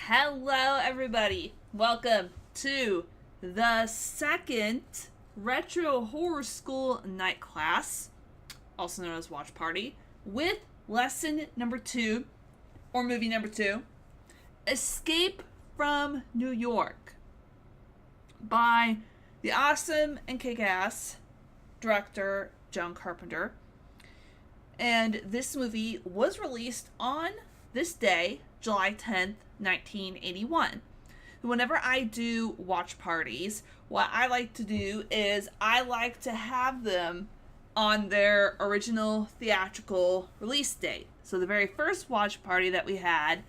Hello, everybody. Welcome to the second Retro Horror School night class, also known as Watch Party, with lesson number 2, or movie number 2, Escape from New York, by the awesome and kick-ass director John Carpenter. And this movie was released on this day, July 10th, 1981. Whenever I do watch parties, what I like to do is I like to have them on their original theatrical release date. So the very first watch party that we had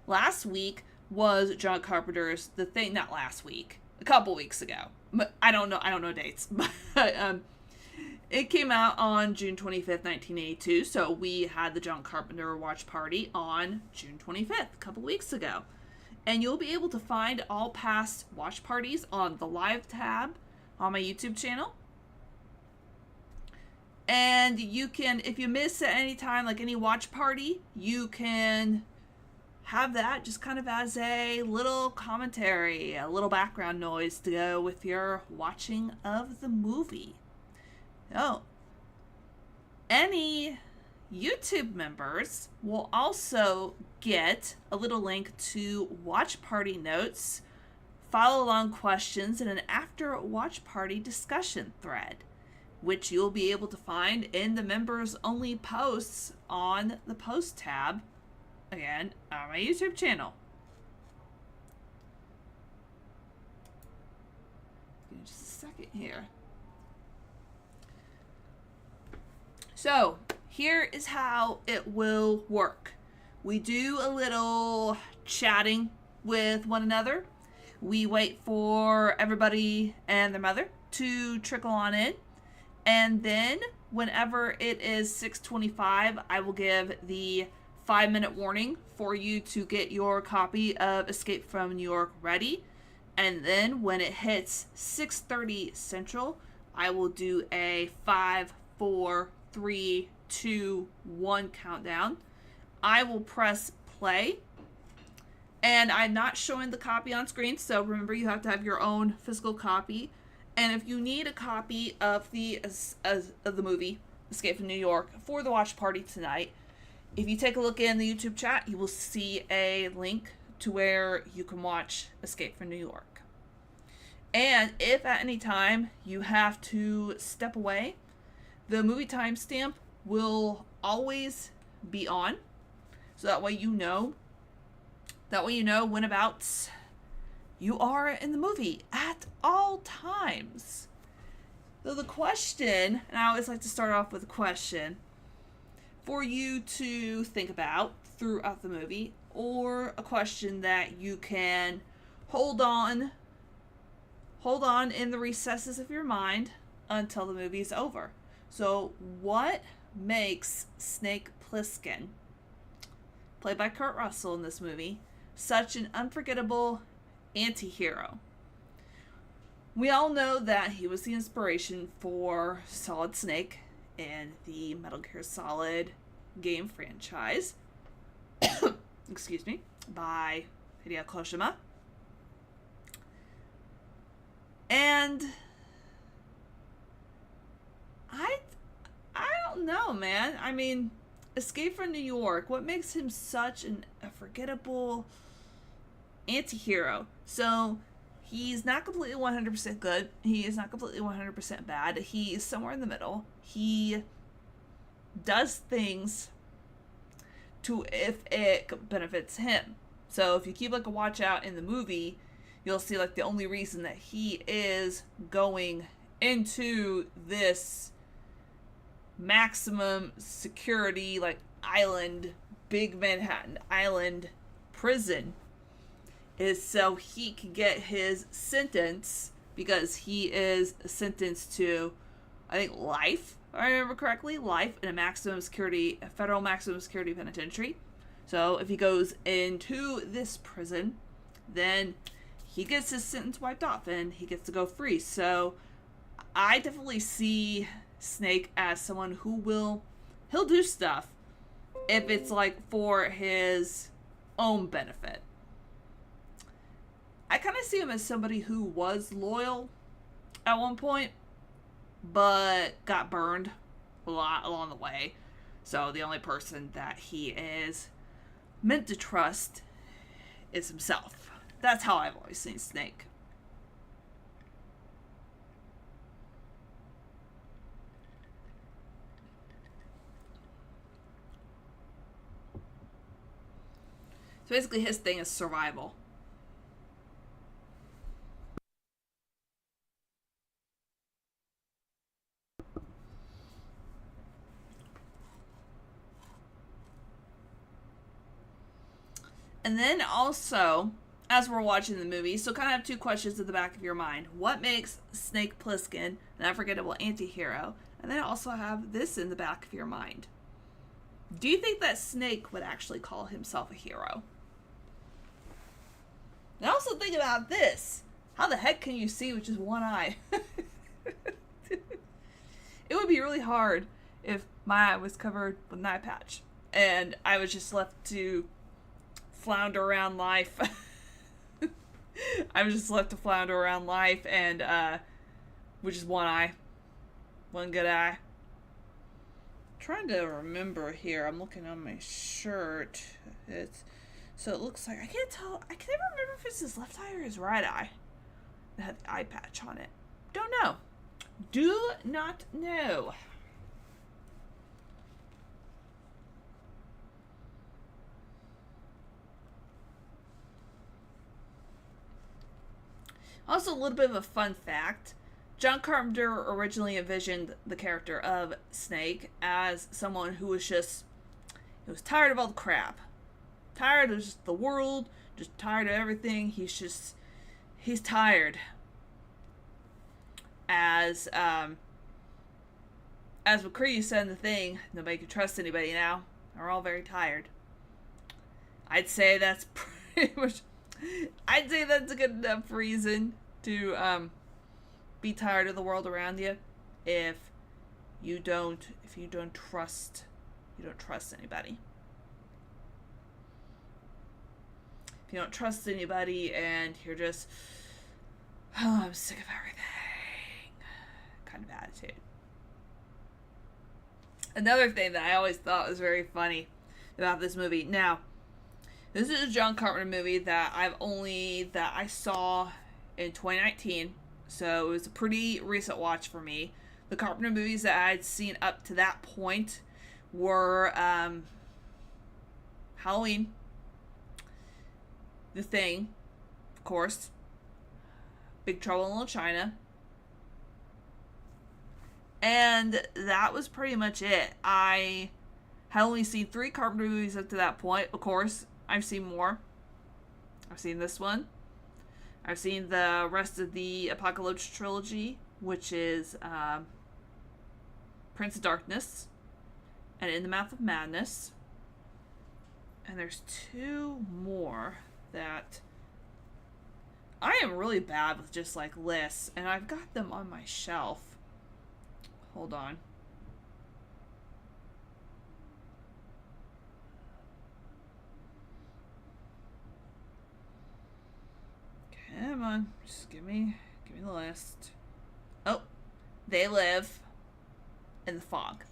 last week was John Carpenter's The Thing, not last week, a couple weeks ago. But I don't know dates. But it came out on June 25th, 1982, so we had the John Carpenter watch party on June 25th, a couple weeks ago. And you'll be able to find all past watch parties on the live tab on my YouTube channel. And you can, if you miss at any time, like any watch party, you can have that just kind of as a little commentary, a little background noise to go with your watching of the movie. Oh, any YouTube members will also get a little link to watch party notes, follow along questions, and an after watch party discussion thread, which you'll be able to find in the members only posts on the post tab, again, on my YouTube channel. Give me just a second here. So, here is how it will work. We do a little chatting with one another. We wait for everybody and their mother to trickle on in. And then, whenever it is 6:25, I will give the 5-minute warning for you to get your copy of Escape from New York ready. And then, when it hits 6:30 Central, I will do a 5, 4, 3, 2, 1 countdown. I will press play, and I'm not showing the copy on screen, so remember you have to have your own physical copy. And if you need a copy of the movie Escape from New York for the watch party tonight, if you take a look in the YouTube chat, you will see a link to where you can watch Escape from New York. And if at any time you have to step away, the movie timestamp will always be on, so that way you know when about you are in the movie at all times. So the question, and I always like to start off with a question for you to think about throughout the movie, or a question that you can hold on in the recesses of your mind until the movie's over. So, what makes Snake Plissken, played by Kurt Russell in this movie, such an unforgettable anti-hero? We all know that he was the inspiration for Solid Snake in the Metal Gear Solid game franchise, excuse me, by Hideo Kojima. And I don't know, man. I mean, Escape from New York, what makes him such a forgettable anti-hero? So, he's not completely 100% good. He is not completely 100% bad. He is somewhere in the middle. He does things to if it benefits him. So, if you keep like a watch out in the movie, you'll see like the only reason that he is going into this maximum security like island, big Manhattan island prison is so he can get his sentence, because he is sentenced to, I think, life, if I remember correctly, life in a federal maximum security penitentiary. So if he goes into this prison, then he gets his sentence wiped off and he gets to go free. So I definitely see Snake as someone he'll do stuff if it's like for his own benefit. I kind of see him as somebody who was loyal at one point, but got burned a lot along the way. So the only person that he is meant to trust is himself. That's how I've always seen Snake. So basically his thing is survival. And then also, as we're watching the movie, so kind of have two questions in the back of your mind. What makes Snake Plissken an unforgettable anti-hero? And then also have this in the back of your mind. Do you think that Snake would actually call himself a hero? And also think about this. How the heck can you see with just one eye? It would be really hard if my eye was covered with an eye patch and I was just left to flounder around life. I was just left to flounder around life and with just one eye. One good eye. I'm trying to remember here. I'm looking on my shirt. So it looks like I can't tell. I can never remember if it's his left eye or his right eye that had the eye patch on it. Don't know. Do not know. Also, a little bit of a fun fact. John Carpenter originally envisioned the character of Snake as someone who was just, he was tired of all the crap. Tired of just the world, just tired of everything. He's tired. As McCree said in The Thing, nobody can trust anybody now. They're all very tired. I'd say that's pretty much, I'd say that's a good enough reason to be tired of the world around you. If you don't trust anybody. If you don't trust anybody and you're just, oh, I'm sick of everything kind of attitude. Another thing that I always thought was very funny about this movie. Now, this is a John Carpenter movie that I saw in 2019, so it was a pretty recent watch for me. The Carpenter movies that I'd seen up to that point were Halloween, The Thing, of course, Big Trouble in Little China, and that was pretty much it. I had only seen 3 Carpenter movies up to that point. Of course, I've seen more. I've seen this one. I've seen the rest of the Apocalypse trilogy, which is Prince of Darkness and In the Mouth of Madness. And there's 2 more that I am really bad with, just like lists, and I've got them on my shelf. Hold on. Come on, just give me the list. Oh, They Live in the Fog.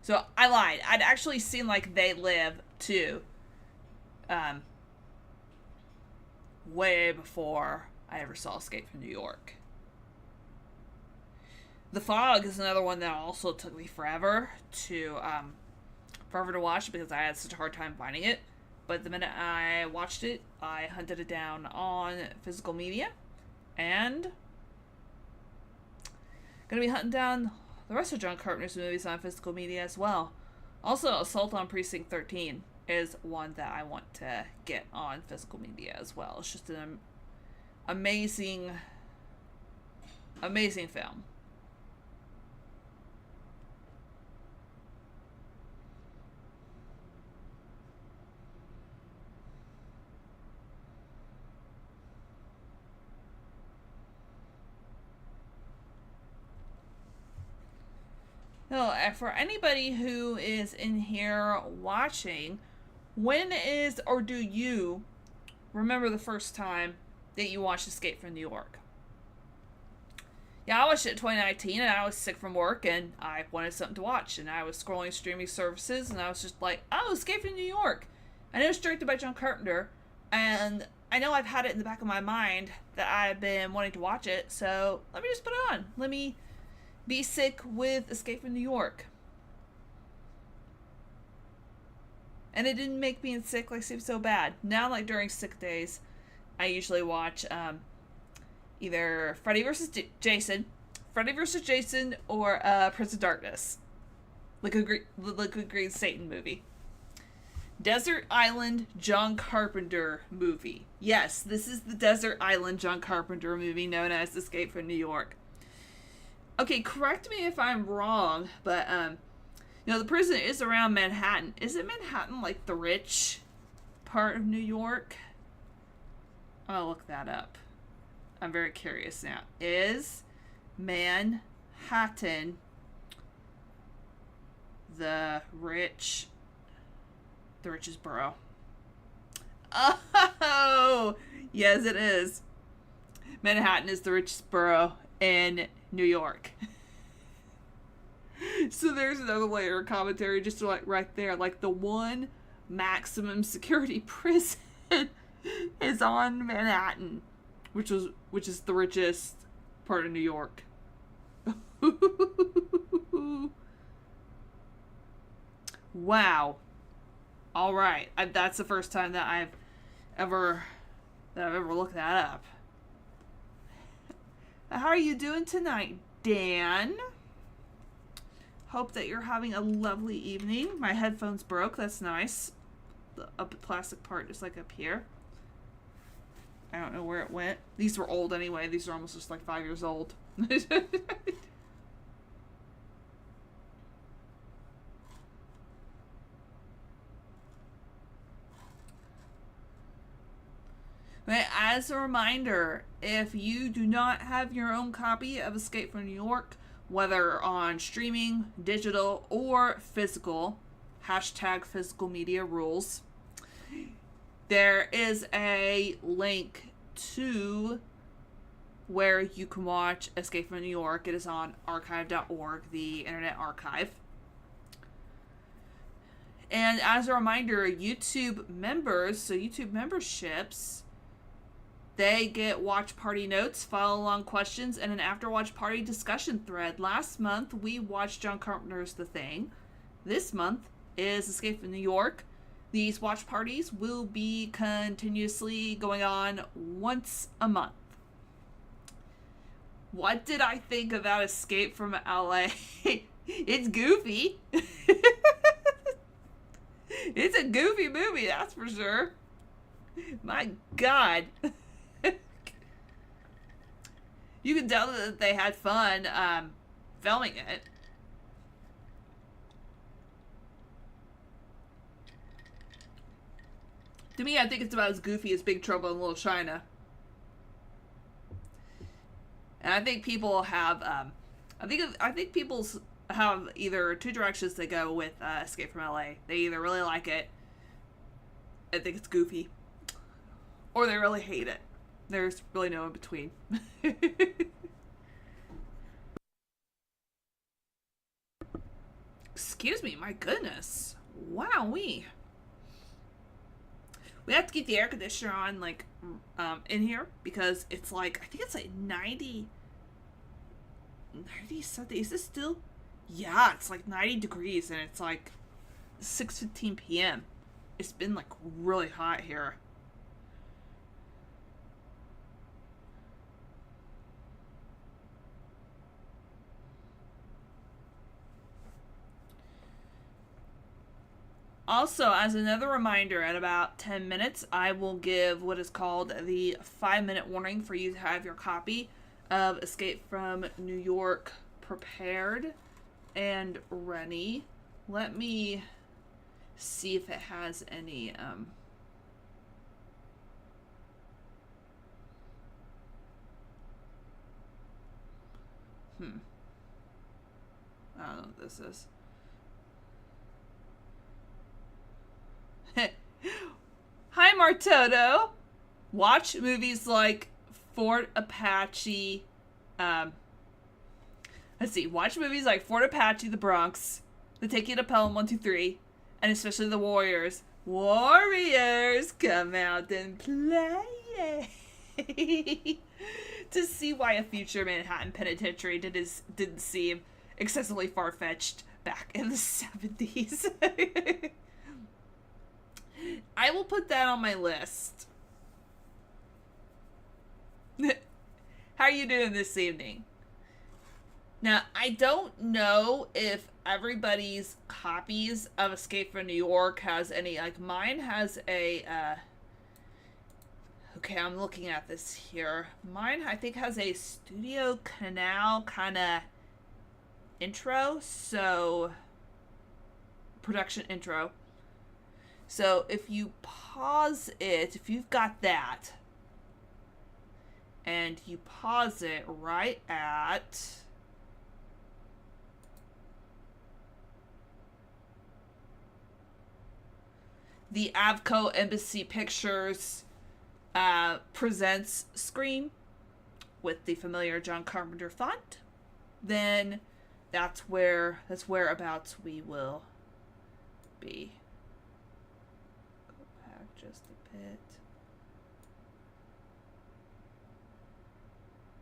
So I lied. I'd actually seen like They Live too. Way before I ever saw Escape from New York. The Fog is another one that also took me forever to watch because I had such a hard time finding it. But the minute I watched it, I hunted it down on physical media, and gonna be hunting down the rest of John Carpenter's movies on physical media as well. Also, Assault on Precinct 13 is one that I want to get on physical media as well. It's just an amazing film. So, for anybody who is in here watching, when is or do you remember the first time that you watched Escape from New York. Yeah, I watched it in 2019 and I was sick from work and I wanted something to watch. And I was scrolling streaming services and I was just like, oh, Escape from New York. I know it's directed by John Carpenter. And I know I've had it in the back of my mind that I've been wanting to watch it. So let me just put it on. Let me be sick with Escape from New York. And it didn't make being sick like seem so bad. Now, like during sick days, I usually watch either Freddy vs. Jason, or Prince of Darkness, like a Green Satan movie. Desert Island John Carpenter movie. Yes, this is the Desert Island John Carpenter movie known as Escape from New York. Okay, correct me if I'm wrong, but the prison is around Manhattan. Is it Manhattan like the rich part of New York? I'll look that up. I'm very curious now. Is Manhattan the richest borough? Oh, yes, it is. Manhattan is the richest borough in New York. So there's another layer of commentary just like right there. Like the one maximum security prison is on Manhattan, which is the richest part of New York. Wow. All right. That's the first time that I've ever looked that up. How are you doing tonight, Dan? Hope that you're having a lovely evening. My headphones broke. That's nice. The plastic part is like up here. I don't know where it went. These were old anyway. These are almost just like 5 years old. But as a reminder, if you do not have your own copy of Escape from New York, whether on streaming, digital, or physical, hashtag physical media rules, there is a link to where you can watch Escape from New York. It is on archive.org, the Internet Archive. And as a reminder, YouTube members, so YouTube memberships, they get watch party notes, follow along questions, and an after watch party discussion thread. Last month, we watched John Carpenter's The Thing. This month is Escape from New York. These watch parties will be continuously going on once a month. What did I think about Escape from LA? It's goofy. It's a goofy movie, that's for sure. My God. You can tell that they had fun filming it. To me, I think it's about as goofy as Big Trouble in Little China. And I think people have, I think people have either two directions they go with Escape from LA. They either really like it and think it's goofy, or they really hate it. There's really no in between. Excuse me, my goodness. Wowee. We have to keep the air conditioner on, like, in here, because it's like, I think it's like 90 something. Is this still? Yeah, it's like 90 degrees, and it's like 6:15 p.m. It's been, like, really hot here. Also, as another reminder, at about 10 minutes, I will give what is called the 5-minute warning for you to have your copy of Escape from New York prepared and ready. Let me see if it has any, I don't know what this is. Hi, Martoto. Watch movies like Fort Apache. Let's see. Watch movies like Fort Apache, The Bronx, The Taking of Pelham 1, 2, 3, and especially The Warriors. Warriors, come out and play. To see why a future Manhattan penitentiary didn't seem excessively far-fetched back in the 70s. I will put that on my list. How are you doing this evening? Now, I don't know if everybody's copies of Escape from New York has any, like, mine has a, okay, I'm looking at this here. Mine, I think, has a Studio Canal kind of intro, so, production intro. So, if you pause it, if you've got that, and you pause it right at the Avco Embassy Pictures presents screen with the familiar John Carpenter font, then that's whereabouts we will be. Go back just a bit.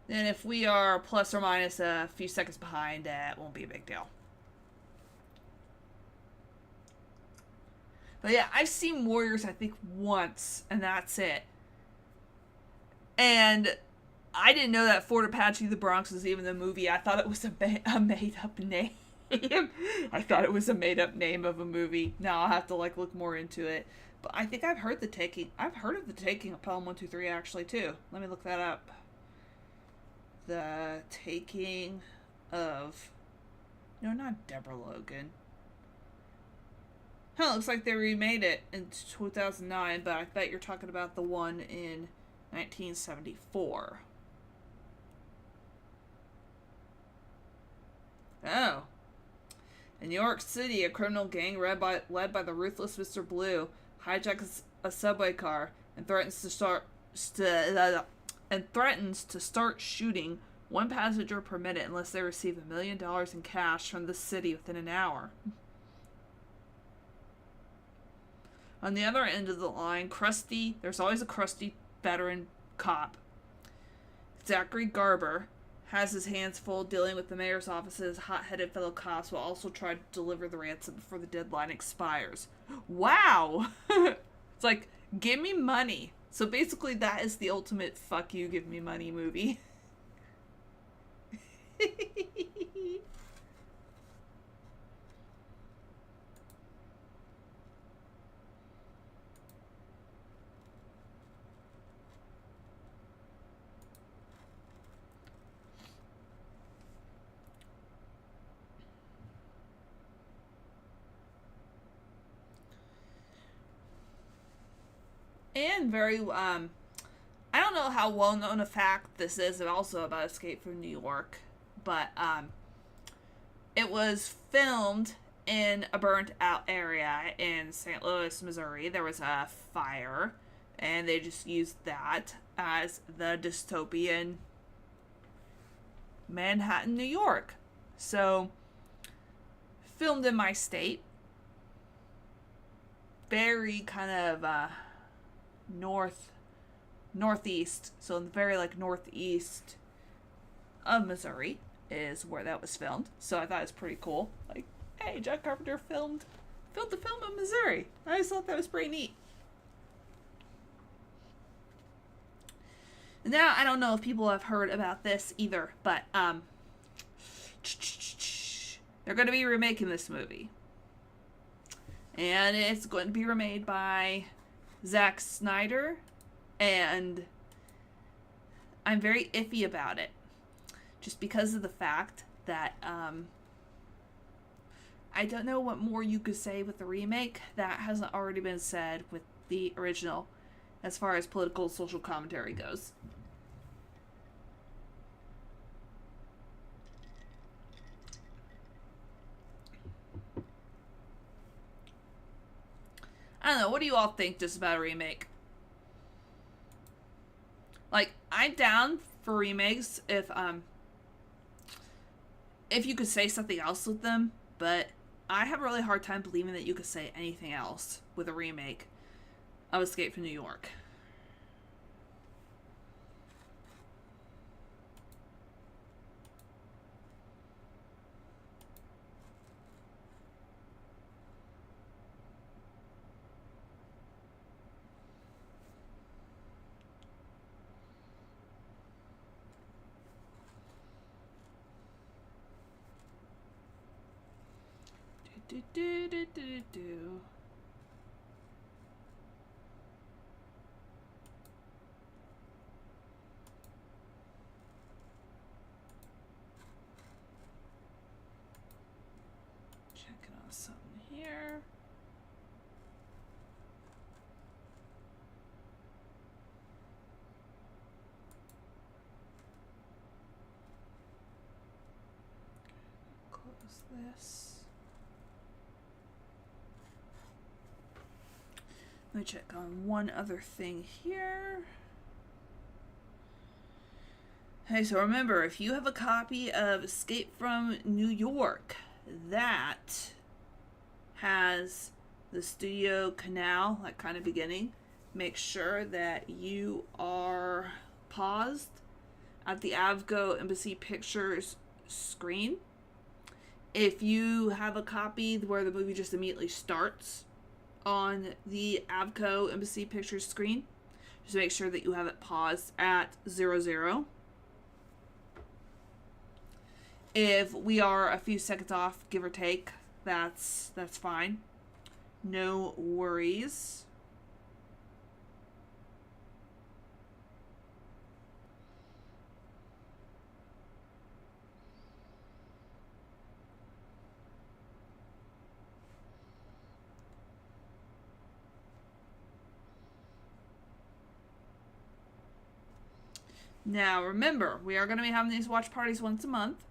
And if we are plus or minus a few seconds behind, that won't be a big deal. But yeah, I've seen Warriors, I think, once, and that's it. And I didn't know that Fort Apache, The Bronx was even the movie. I thought it was a made-up name. I thought it was a made-up name of a movie. Now I'll have to, like, look more into it. But I think I've heard of the Taking of Pelham 1, 2, 3, actually, too. Let me look that up. The Taking of... No, not Deborah Logan. Huh, looks like they remade it in 2009, but I bet you're talking about the one in 1974. Oh. In New York City, a criminal gang led by the ruthless Mr. Blue hijacks a subway car and threatens to start shooting one passenger per minute unless they receive $1 million in cash from the city within an hour. On the other end of the line, there's always a crusty veteran cop. Zachary Garber has his hands full dealing with the mayor's office's hot-headed fellow cops while also trying to deliver the ransom before the deadline expires. Wow! It's like, give me money. So basically that is the ultimate fuck you, give me money movie. And very, I don't know how well known a fact this is also about Escape from New York, but, it was filmed in a burnt out area in St. Louis, Missouri. There was a fire, and they just used that as the dystopian Manhattan, New York. So, filmed in my state. Very kind of, northeast, so in the very like northeast of Missouri is where that was filmed. So I thought it was pretty cool. Like, hey, John Carpenter filmed the film in Missouri. I just thought that was pretty neat. Now I don't know if people have heard about this either, but they're going to be remaking this movie, and it's going to be remade by Zack Snyder, and I'm very iffy about it, just because of the fact that I don't know what more you could say with the remake that hasn't already been said with the original, as far as political social commentary goes. I don't know, what do you all think just about a remake? Like, I'm down for remakes if you could say something else with them, but I have a really hard time believing that you could say anything else with a remake of Escape from New York. Do. Checking on something here. Close this. Let me check on one other thing here. Hey, so remember, if you have a copy of Escape from New York that has the studio canal, like kind of beginning, make sure that you are paused at the Avgo Embassy Pictures screen. If you have a copy where the movie just immediately starts on the Avco Embassy Pictures screen, just make sure that you have it paused at 00. If we are a few seconds off, give or take, that's fine. No worries. Now, remember, we are going to be having these watch parties once a month.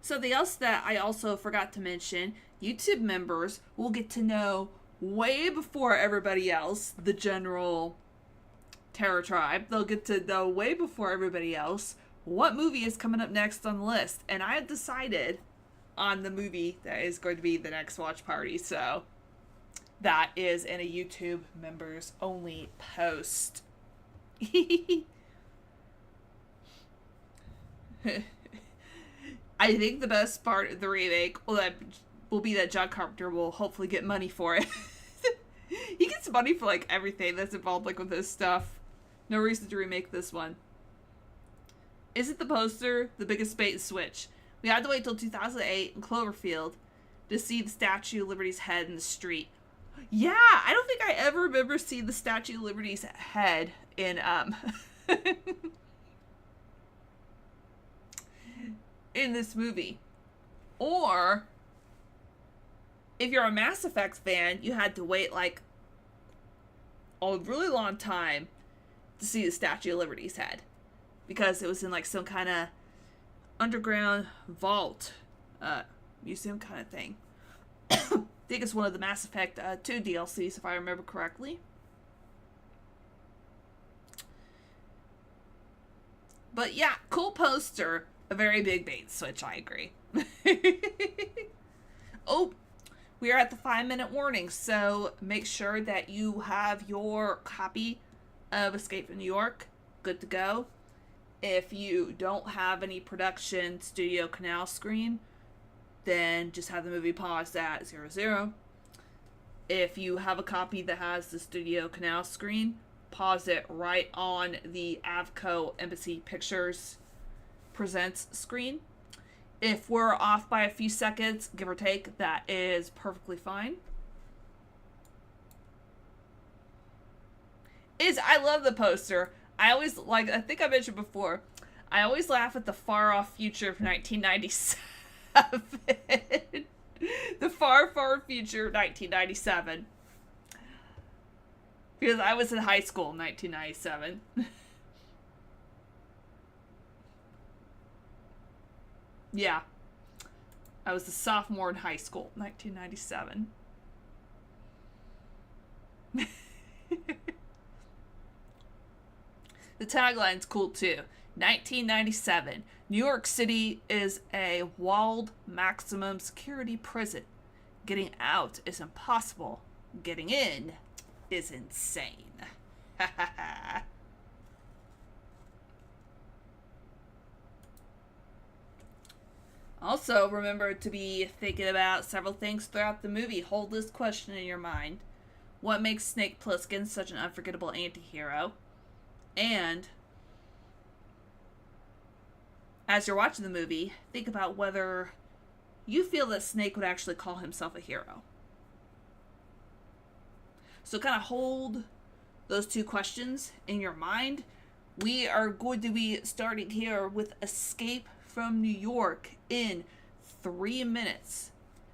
Something else that I also forgot to mention, YouTube members will get to know way before everybody else, the general Terror Tribe. They'll get to know way before everybody else what movie is coming up next on the list. And I have decided on the movie that is going to be the next watch party. So that is in a YouTube members only post. I think the best part of the remake will be that John Carpenter will hopefully get money for it. He gets money for like everything that's involved like with this stuff. No reason to remake this one. Isn't the poster the biggest bait and switch? We had to wait till 2008 in Cloverfield to see the Statue of Liberty's head in the street. Yeah, I don't think I ever remember seeing the Statue of Liberty's head in in this movie. Or if you're a Mass Effect fan, you had to wait like a really long time to see the Statue of Liberty's head, because it was in like some kind of underground vault museum kind of thing. I think it's one of the Mass Effect 2 DLCs, if I remember correctly. But yeah, cool poster. A very big bait switch, I agree. Oh, we are at the 5-minute warning, so make sure that you have your copy of Escape from New York good to go. If you don't have any production studio canal screen, then just have the movie paused at 00. If you have a copy that has the studio canal screen, pause it right on the Avco Embassy Pictures Presents screen. If we're off by a few seconds, give or take, that is perfectly fine. I love the poster. I always, like, I think I mentioned before, I always laugh at the far off future of 1997. The far, far future of 1997. Because I was in high school in 1997. Yeah. I was a sophomore in high school, 1997. The tagline's cool too. 1997. New York City is a walled maximum security prison. Getting out is impossible. Getting in is insane. Ha ha ha. Also, remember to be thinking about several things throughout the movie. Hold this question in your mind. What makes Snake Plissken such an unforgettable anti-hero? And as you're watching the movie, think about whether you feel that Snake would actually call himself a hero. So kind of hold those two questions in your mind. We are going to be starting here with Escape from New York in 3 minutes.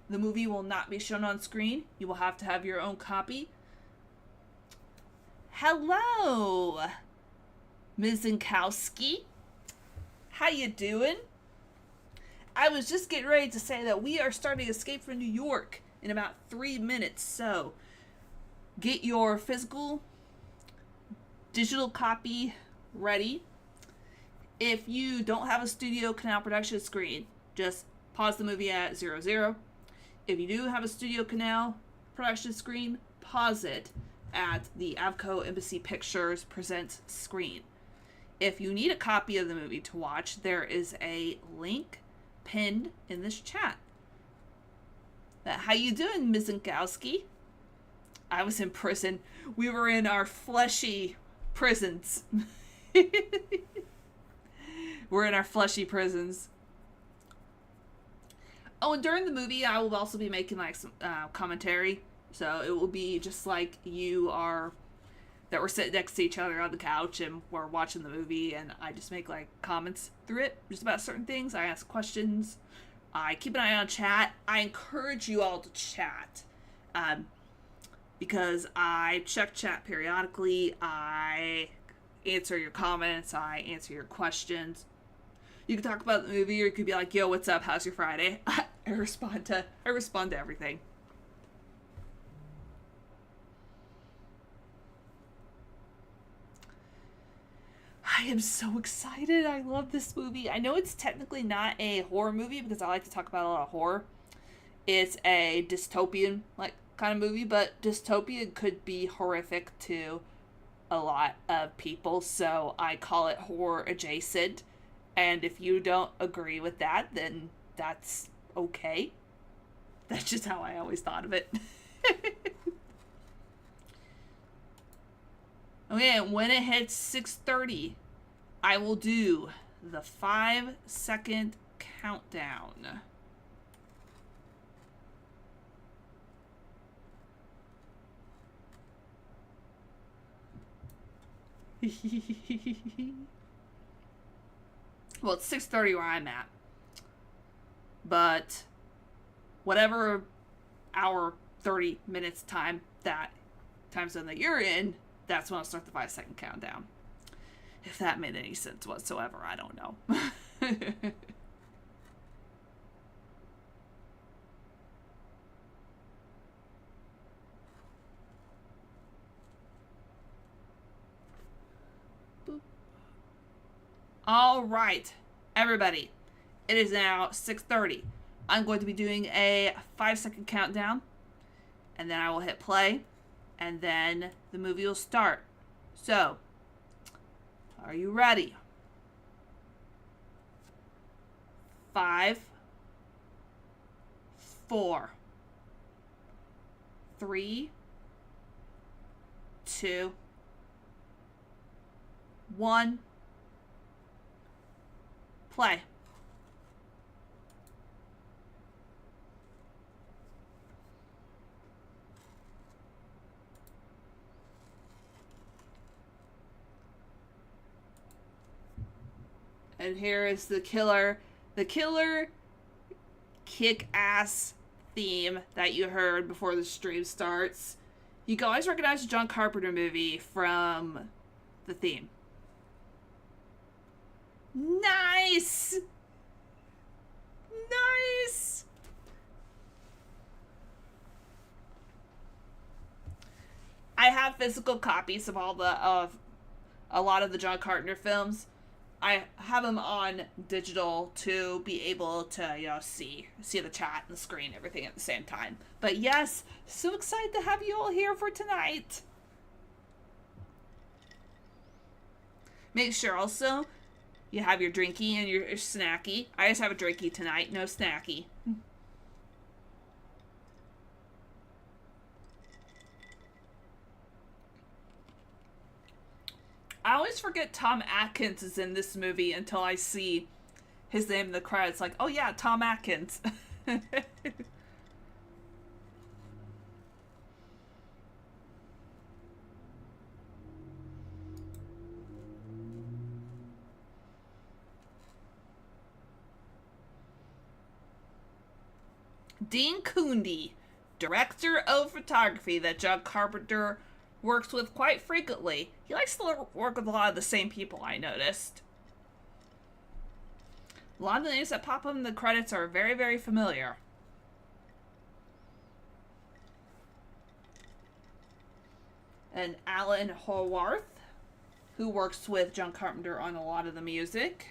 The movie will not be shown on screen. You will have to have your own copy. Hello, Ms. Zinkowski. How you doing? I was just getting ready to say that we are starting Escape from New York in about 3 minutes. So get your physical, digital copy ready. If you don't have a Studio Canal production screen, just pause the movie at 00. If you do have a Studio Canal production screen, pause it at the Avco Embassy Pictures Presents screen. If you need a copy of the movie to watch, there is a link pinned in this chat. How you doing, Ms. Zinkowski? I was in prison. We were in our fleshy prisons. We're in our fleshy prisons. Oh, and during the movie, I will also be making like some commentary. So it will be just like you are, that we're sitting next to each other on the couch and we're watching the movie, and I just make like comments through it, just about certain things. I ask questions. I keep an eye on chat. I encourage you all to chat. Because I check chat periodically. I answer your comments. I answer your questions. You can talk about the movie, or you could be like, yo, what's up? How's your Friday? I respond to everything. I am so excited. I love this movie. I know it's technically not a horror movie because I like to talk about a lot of horror. It's a dystopian like kind of movie, but dystopian could be horrific to a lot of people, so I call it horror adjacent. And if you don't agree with that, then that's okay. That's just how I always thought of it. Okay, when it hits 6:30, I will do the 5-second countdown. Well, it's 6:30 where I'm at. But whatever hour, 30 minutes time zone that you're in, that's when I'll start the 5-second countdown. If that made any sense whatsoever, I don't know. All right, everybody. It is now 6:30. I'm going to be doing a 5-second countdown, and then I will hit play, and then the movie will start. So, are you ready? 5, 4, 3, 2, 1. Play. And here is the killer kick-ass theme that you heard before the stream starts. You can always recognize a John Carpenter movie from the theme. Nice! Nice! I have physical copies of all the a lot of the John Carpenter films, I have them on digital to be able to, see the chat and the screen, everything at the same time. But yes, so excited to have you all here for tonight. Make sure also you have your drinky and your snacky. I just have a drinky tonight, no snacky. I always forget Tom Atkins is in this movie until I see his name in the credits. Like, oh yeah, Tom Atkins. Dean Cundey, director of photography that John Carpenter works with quite frequently. He likes to work with a lot of the same people, I noticed. A lot of the names that pop up in the credits are very, very familiar. And Alan Haworth, who works with John Carpenter on a lot of the music.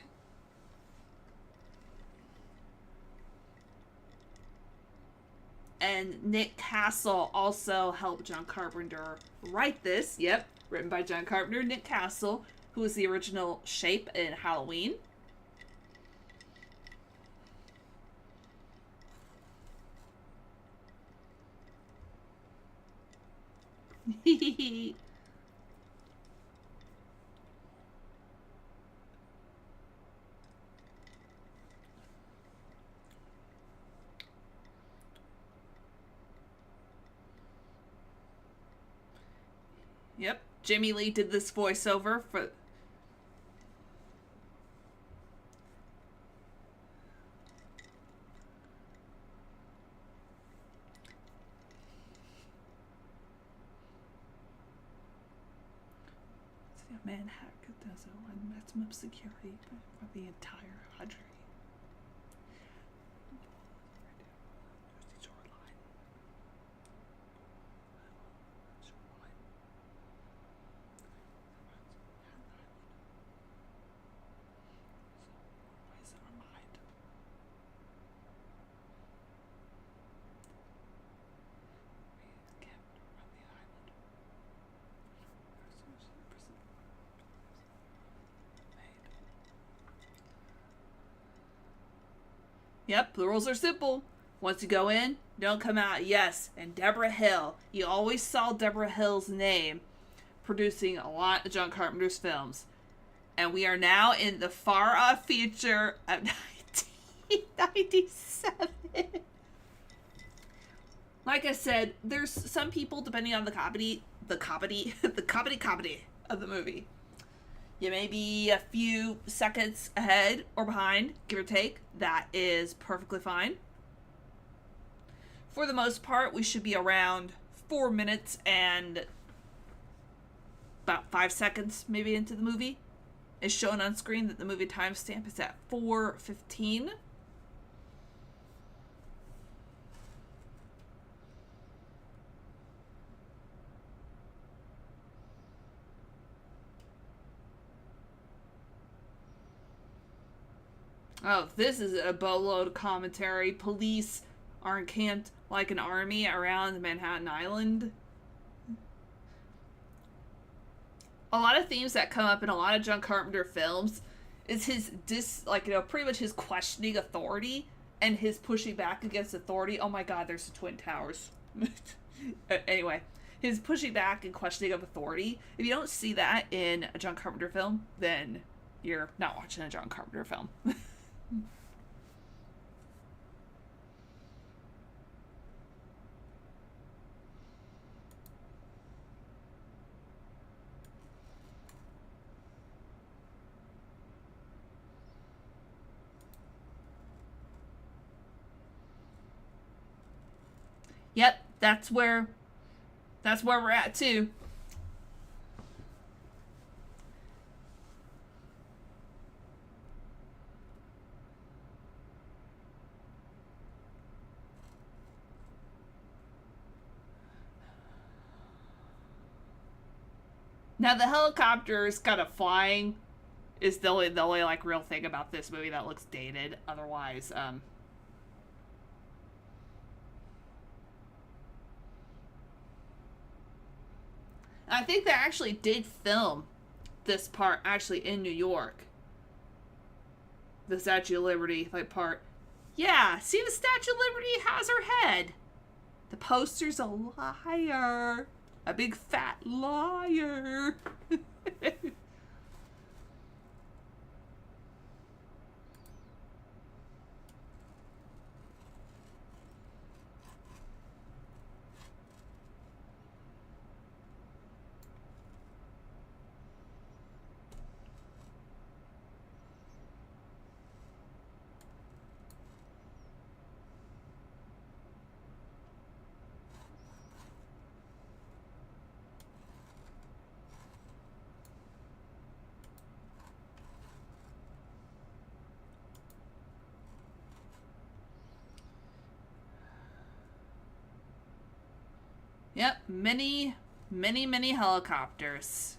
And Nick Castle also helped John Carpenter write this. Yep, written by John Carpenter. Nick Castle, who was the original Shape in Halloween. Yep, Jimmy Lee did this voiceover for... Manhattan does maximum security for the entire country. Yep, the rules are simple. Once you go in, don't come out. Yes, and Deborah Hill. You always saw Deborah Hill's name producing a lot of John Carpenter's films. And we are now in the far-off future of 1997. Like I said, there's some people, depending on the comedy of the movie. You may be a few seconds ahead or behind, give or take. That is perfectly fine. For the most part, we should be around 4 minutes and about 5 seconds maybe into the movie. It's shown on screen that the movie timestamp is at 4:15. Oh, this is a boatload commentary. Police are encamped like an army around Manhattan Island. A lot of themes that come up in a lot of John Carpenter films is his pretty much his questioning authority and his pushing back against authority. Oh my god, there's the Twin Towers. Anyway, his pushing back and questioning of authority. If you don't see that in a John Carpenter film, then you're not watching a John Carpenter film. Yep, that's where we're at too. Now the helicopters kind of flying is the only like real thing about this movie that looks dated. Otherwise, I think they actually did film this part actually in New York. The Statue of Liberty like part. Yeah, see, the Statue of Liberty has her head. The poster's a liar. A big fat liar. Yep, many, many, many helicopters.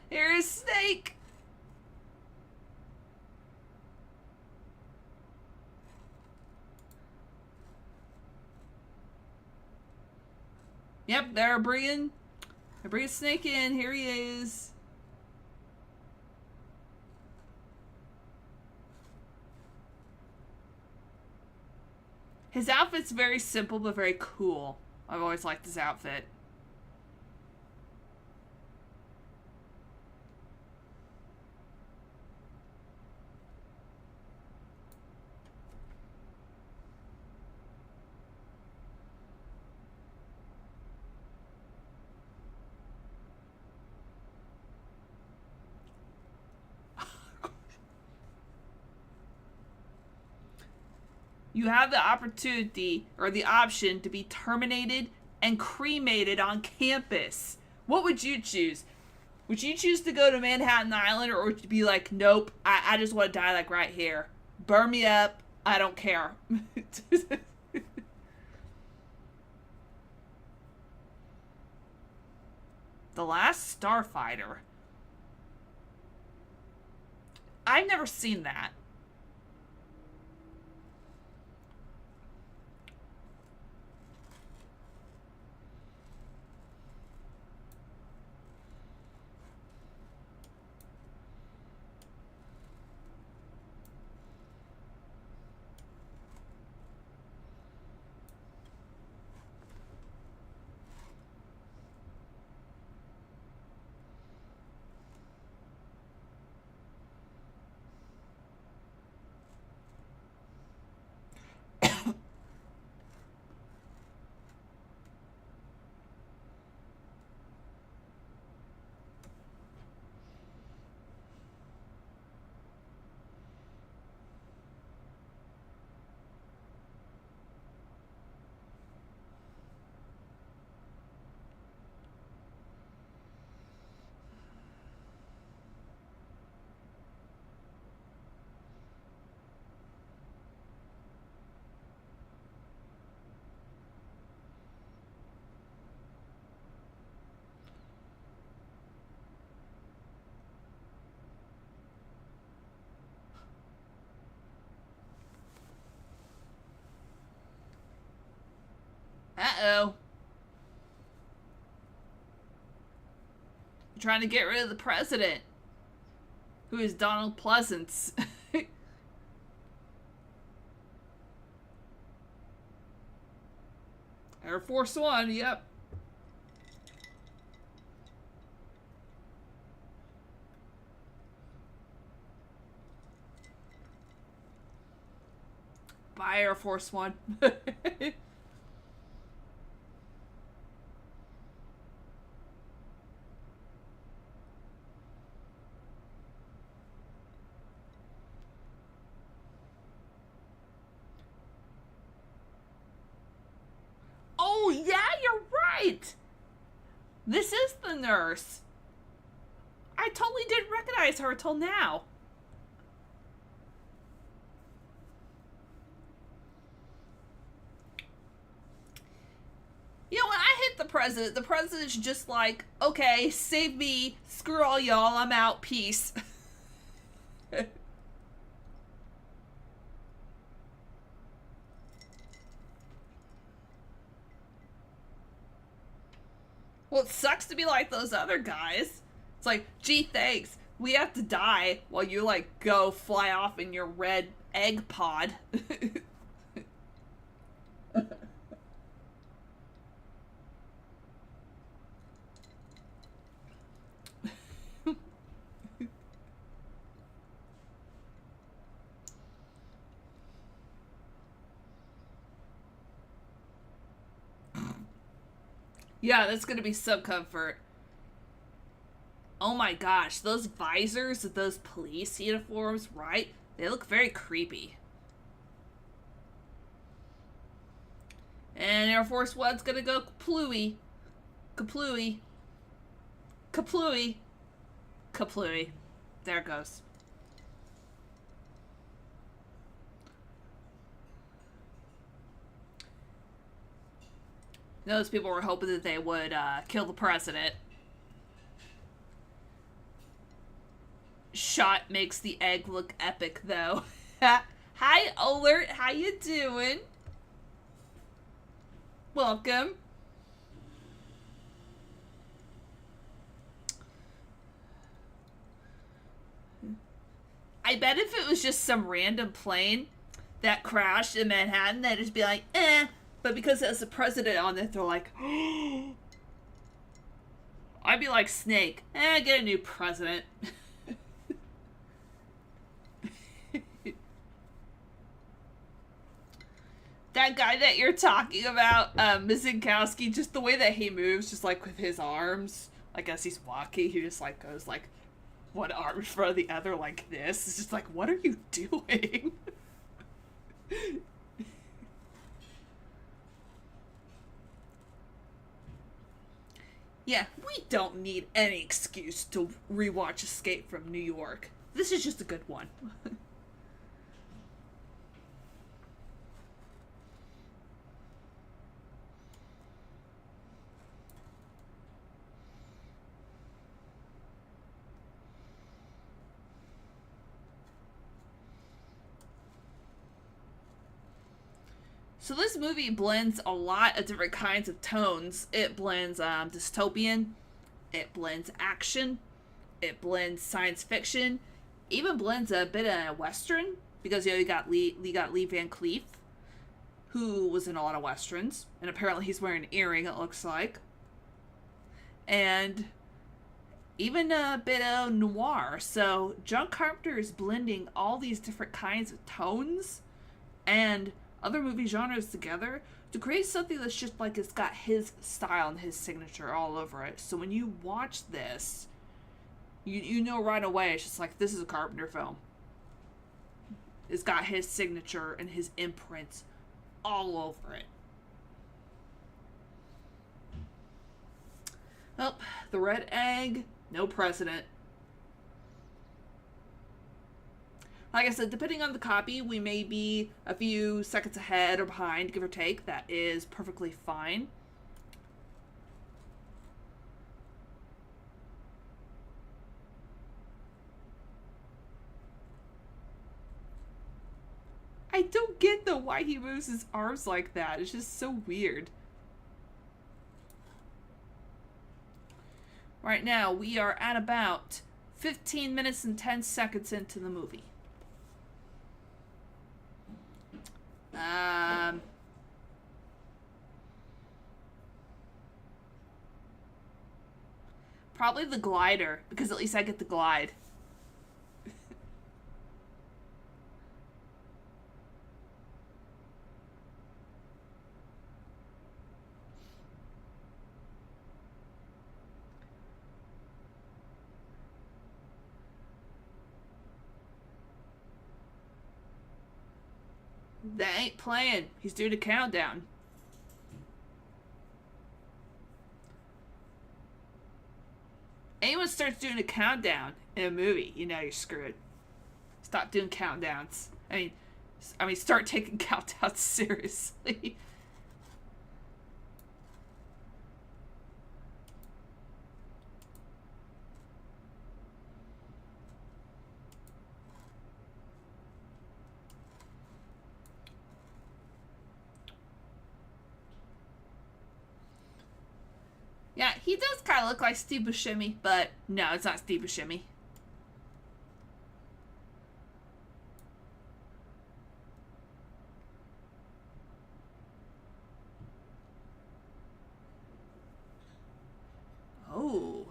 Here's Snake. Yep, they're bringing Snake in. Here he is. His outfit's very simple but very cool. I've always liked his outfit. You have the opportunity or the option to be terminated and cremated on campus. What would you choose? Would you choose to go to Manhattan Island, or would you be like, nope, I just want to die like right here. Burn me up. I don't care. The Last Starfighter. I've never seen that. Uh-oh. You're trying to get rid of the president, who is Donald Pleasance. Air Force One, yep. Bye, Air Force One. right. This is the nurse. I totally didn't recognize her till now. You know, when I hit the president's just like, okay, save me, screw all y'all, I'm out, peace. Well, it sucks to be like those other guys. It's like, gee, thanks. We have to die while you, like, go fly off in your red egg pod. Yeah, that's gonna be some comfort. Oh my gosh, those visors of those police uniforms, right? They look very creepy. And Air Force One's gonna go kaplooey. Kaplooey. Kaplooey. Kaplooey. There it goes. Those people were hoping that they would kill the president. Shot makes the egg look epic, though. Hi, Alert. How you doing? Welcome. I bet if it was just some random plane that crashed in Manhattan, they'd just be like, eh. But because it has the president on it, they're like, I'd be like Snake. Get a new president. That guy that you're talking about, Mizinkowski, just the way that he moves, just like with his arms, like as he's walking, he just like goes like one arm in front of the other like this. It's just like, what are you doing? Yeah, we don't need any excuse to rewatch Escape from New York. This is just a good one. So this movie blends a lot of different kinds of tones. It blends dystopian, it blends action, it blends science fiction, even blends a bit of western because you got Lee Van Cleef, who was in a lot of westerns, and apparently he's wearing an earring. It looks like, and even a bit of noir. So John Carpenter is blending all these different kinds of tones and other movie genres together to create something that's just like it's got his style and his signature all over it. So when you watch this, you know right away it's just like, this is a Carpenter film. It's got his signature and his imprints all over it. Oh, the red egg, no precedent. Like I said, depending on the copy, we may be a few seconds ahead or behind, give or take. That is perfectly fine. I don't get why he moves his arms like that. It's just so weird. Right now, we are at about 15 minutes and 10 seconds into the movie. Probably the glider, because at least I get the glide. That ain't playing. He's doing a countdown. Anyone starts doing a countdown in a movie, you know you're screwed. Stop doing countdowns. I mean, start taking countdowns seriously. Yeah, he does kind of look like Steve Buscemi, but no, it's not Steve Buscemi. Oh.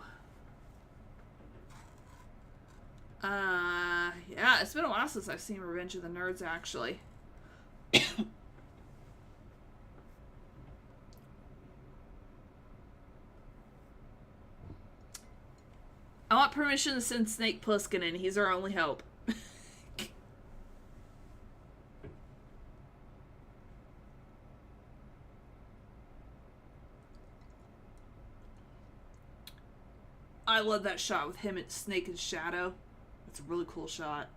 Yeah, it's been a while since I've seen Revenge of the Nerds, actually. I want permission to send Snake Plissken in. He's our only hope. I love that shot with him and Snake and Shadow. It's a really cool shot.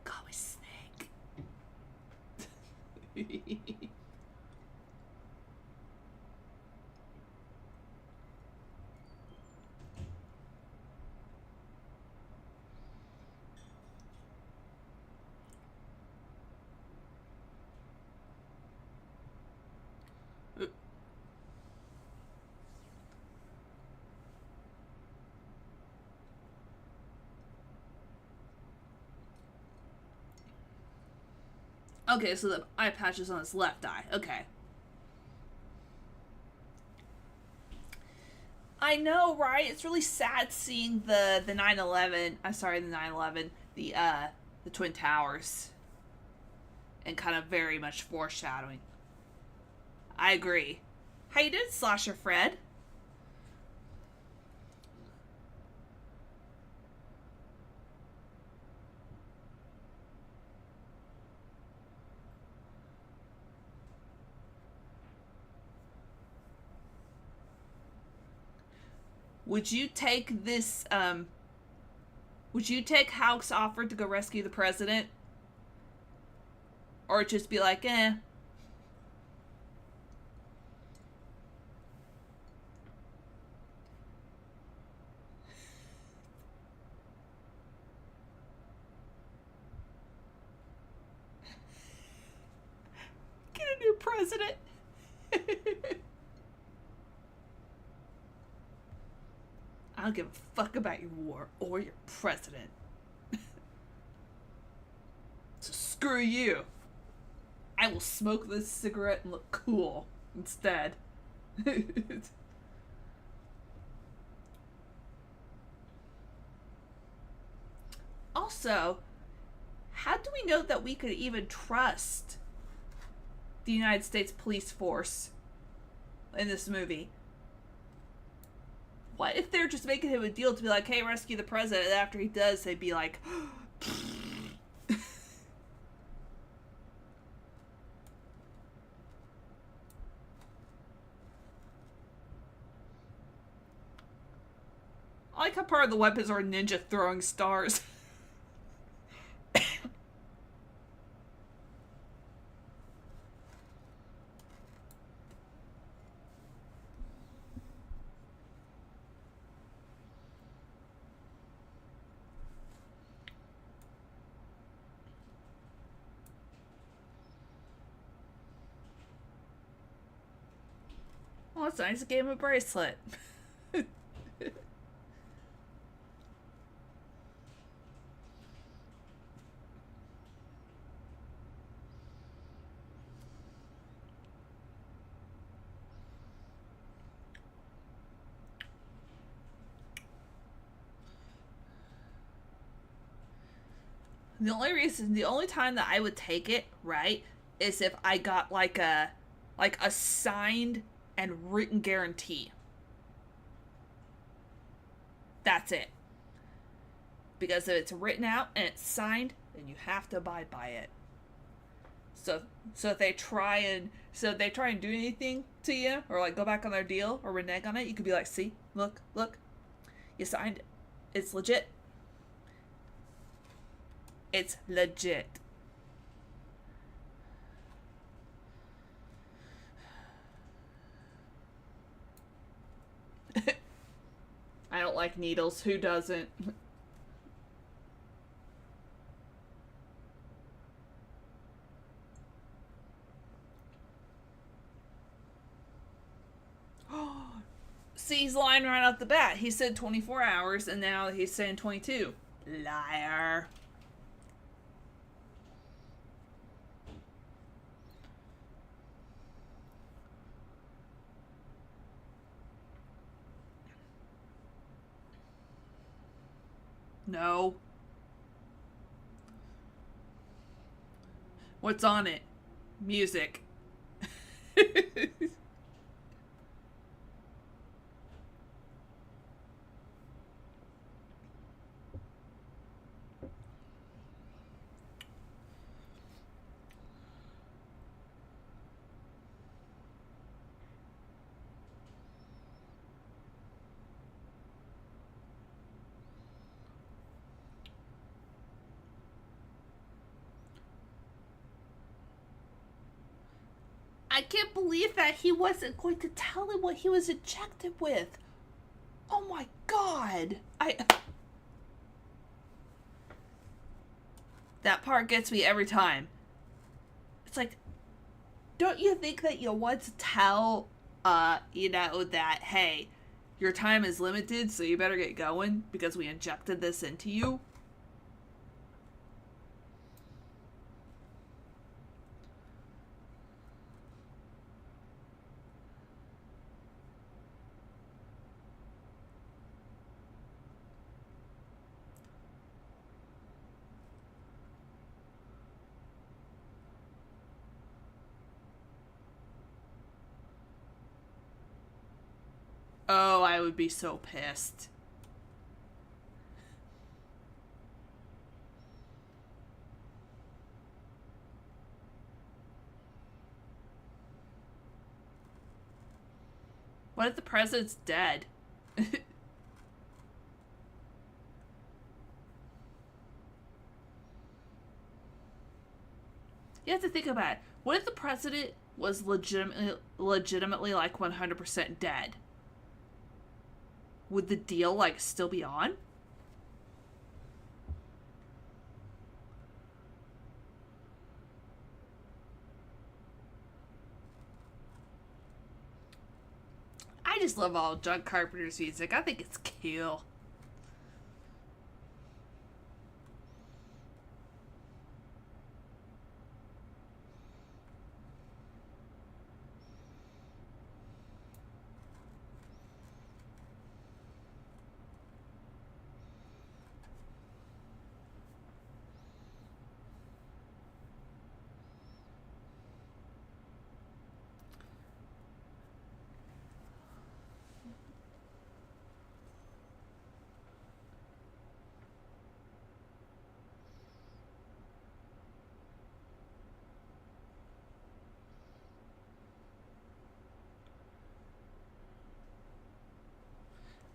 Call me Snake. Okay, so the eye patch is on his left eye. Okay. I know, right? It's really sad seeing the 9/11. I'm sorry, the 9/11. The Twin Towers. And kind of very much foreshadowing. I agree. How you doing, Slasher Fred? Would you take this, would you take Houck's offer to go rescue the president? Or just be like, eh. Get a new president. I don't give a fuck about your war or your president. So screw you. I will smoke this cigarette and look cool instead. Also, how do we know that we could even trust the United States police force in this movie? What if they're just making him a deal to be like, hey, rescue the president, and after he does, they'd be like, I like how part of the weapons are ninja throwing stars. Well, it's nice. I gave him a bracelet. The only time that I would take it, right, is if I got like a signed and written guarantee. That's it. Because if it's written out and it's signed, then you have to abide by it. So if they try and do anything to you, or like go back on their deal or renege on it, you could be like, see, look, you signed it. It's legit. It's legit. I don't like needles. Who doesn't? See, he's lying right off the bat. He said 24 hours, and now he's saying 22. Liar. No. What's on it? Music. I can't believe that he wasn't going to tell him what he was injected with. Oh my god. That part gets me every time. It's like, don't you think that you want to tell, that, hey, your time is limited, so you better get going because we injected this into you? Oh, I would be so pissed. What if the president's dead? You have to think about it. What if the president was legitimately like 100% dead? Would the deal, like, still be on? I just love all John Carpenter's music. I think it's cool.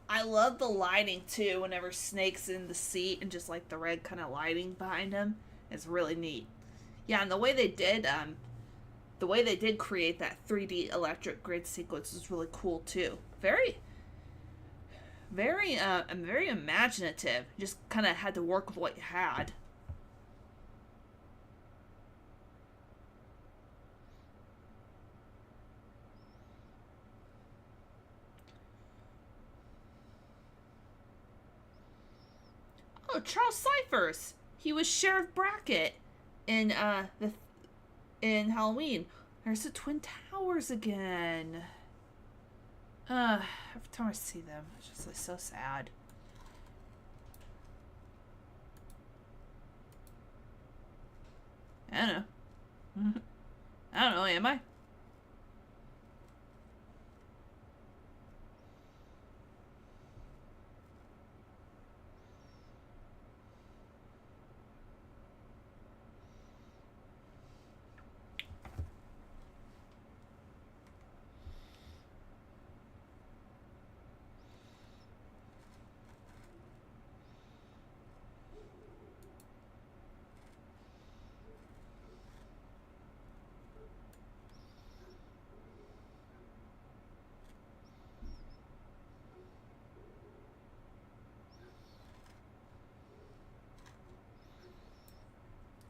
I love the lighting too. Whenever Snake's in the seat and just like the red kind of lighting behind him, it's really neat. Yeah, and the way they did create that 3D electric grid sequence is really cool too. Very imaginative. Just kind of had to work with what you had. Oh, Charles Cyphers. He was Sheriff Brackett in Halloween. There's the Twin Towers again. Every time I see them, it's just like so sad. I don't know. I don't know, am I?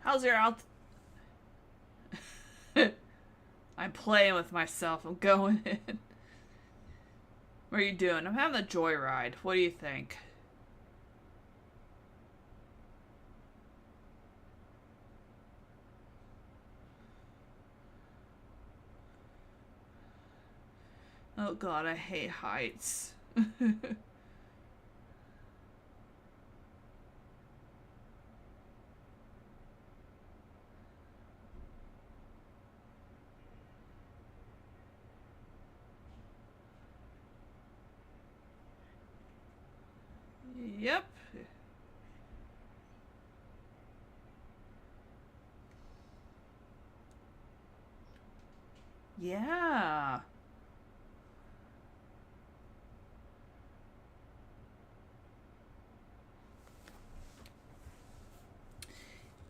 How's your I'm playing with myself. I'm going in. What are you doing? I'm having a joyride. What do you think? Oh god, I hate heights. Yep. Yeah.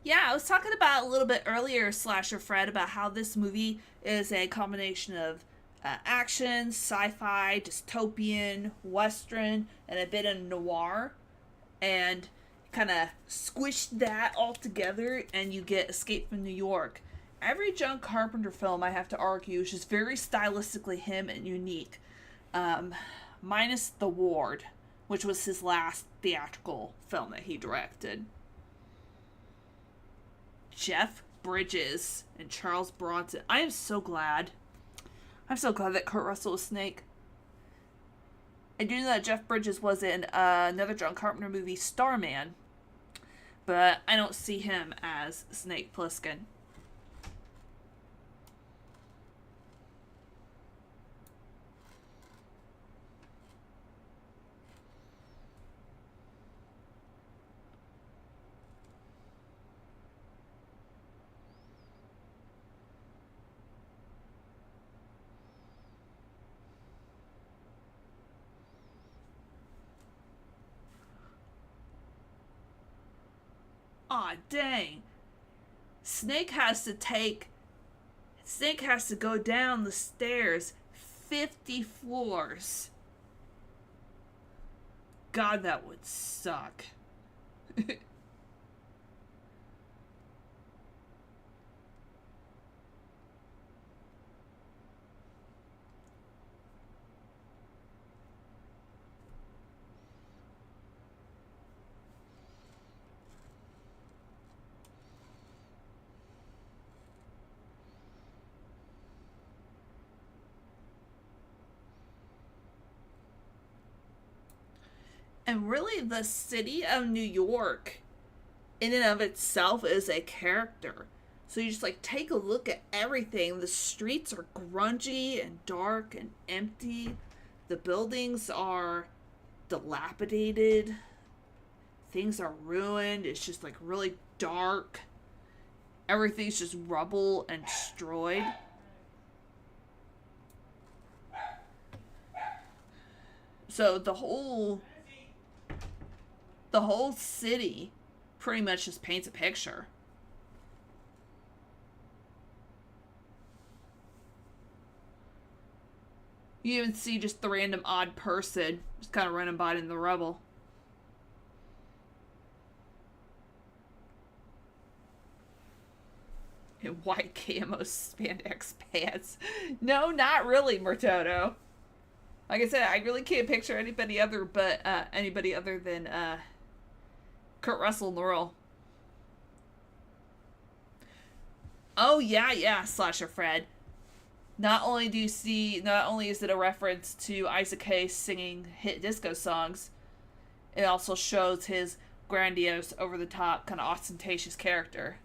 Yeah, I was talking about a little bit earlier, Slasher Fred, about how this movie is a combination of action, sci fi, dystopian, western, and a bit of noir. And kind of squish that all together, and you get Escape from New York. Every John Carpenter film, I have to argue, is just very stylistically him and unique. Um, Minus The Ward, which was his last theatrical film that he directed. Jeff Bridges and Charles Bronson. I am so glad. I'm so glad that Kurt Russell was Snake. I do know that Jeff Bridges was in another John Carpenter movie, Starman, but I don't see him as Snake Plissken. Aw, dang. Snake has to go down the stairs 50 floors. God, that would suck. And really, the city of New York, in and of itself, is a character. So you just like take a look at everything. The streets are grungy and dark and empty. The buildings are dilapidated. Things are ruined. It's just like really dark. Everything's just rubble and destroyed. So the whole city pretty much just paints a picture. You even see just the random odd person just kind of running by in the rubble. In white camo spandex pants. No, not really, Murtoto. Like I said, I really can't picture anybody other than Kurt Russell in the role. Oh yeah, Slasher Fred. Not only is it a reference to Isaac Hayes singing hit disco songs, it also shows his grandiose, over the top, kind of ostentatious character.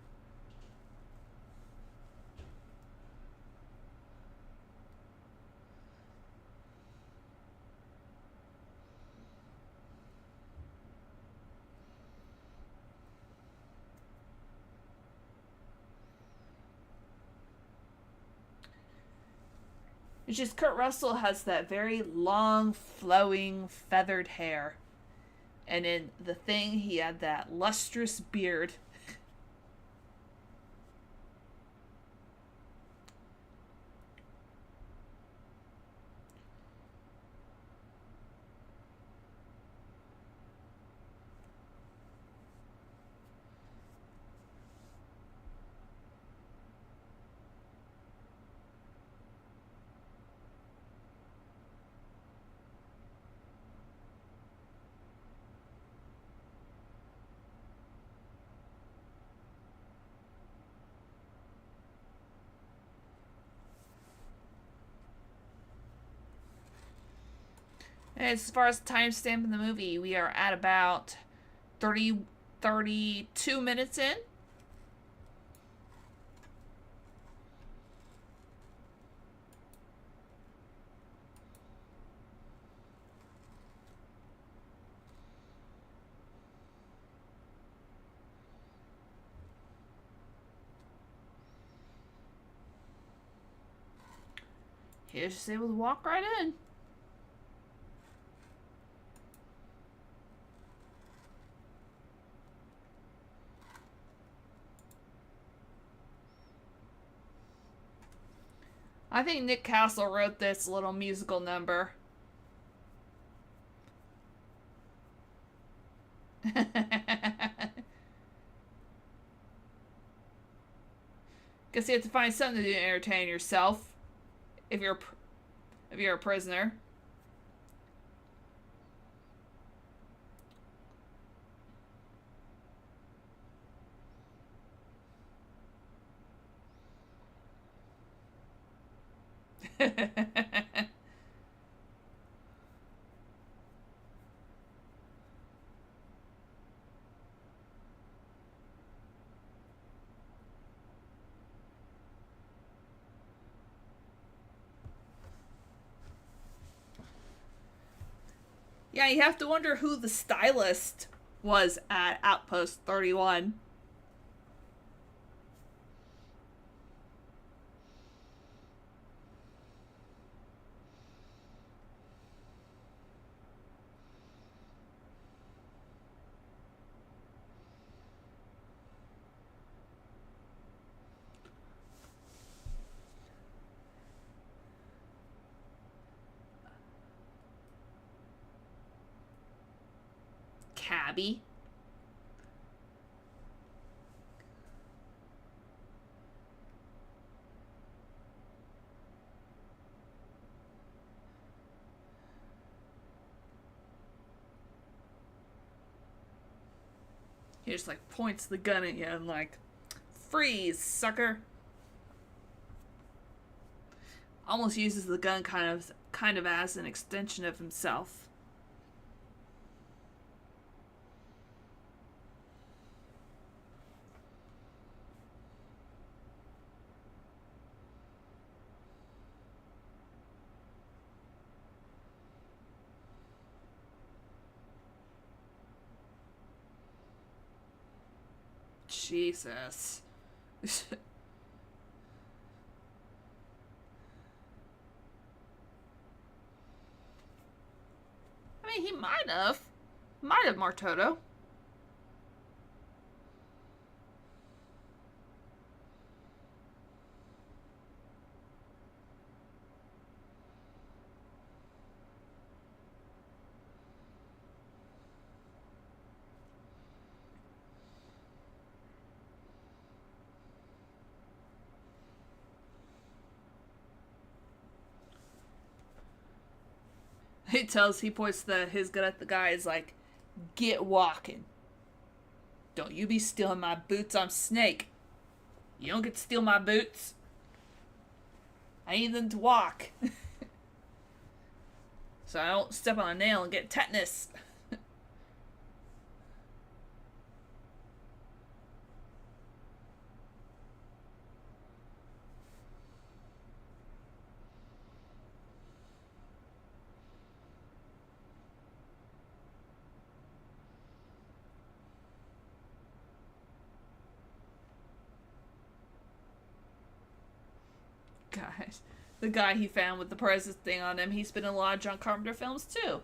It's just Kurt Russell has that very long, flowing, feathered hair. And in The Thing, he had that lustrous beard. As far as timestamp in the movie, we are at about 32 minutes in. He's just able to walk right in. I think Nick Castle wrote this little musical number. Guess you have to find something to do to entertain yourself if you're a prisoner. Yeah, you have to wonder who the stylist was at Outpost 31. Cabby. He just like points the gun at you and like, freeze, sucker. Almost uses the gun kind of as an extension of himself. Jesus. I mean, he might have. Might have, Martoto. He points his gun at the guy. Is like, get walking. Don't you be stealing my boots. I'm Snake. You don't get to steal my boots. I need them to walk. So I don't step on a nail and get tetanus. Gosh. The guy he found with the Perez's thing on him, he's been in a lot of John Carpenter films too.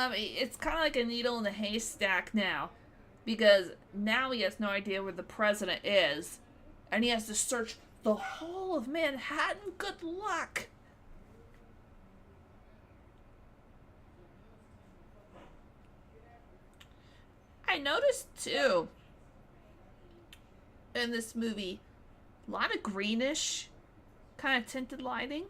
It's kind of like a needle in a haystack now, because now he has no idea where the president is, and he has to search the whole of Manhattan. Good luck. I noticed too in this movie a lot of greenish kind of tinted lighting.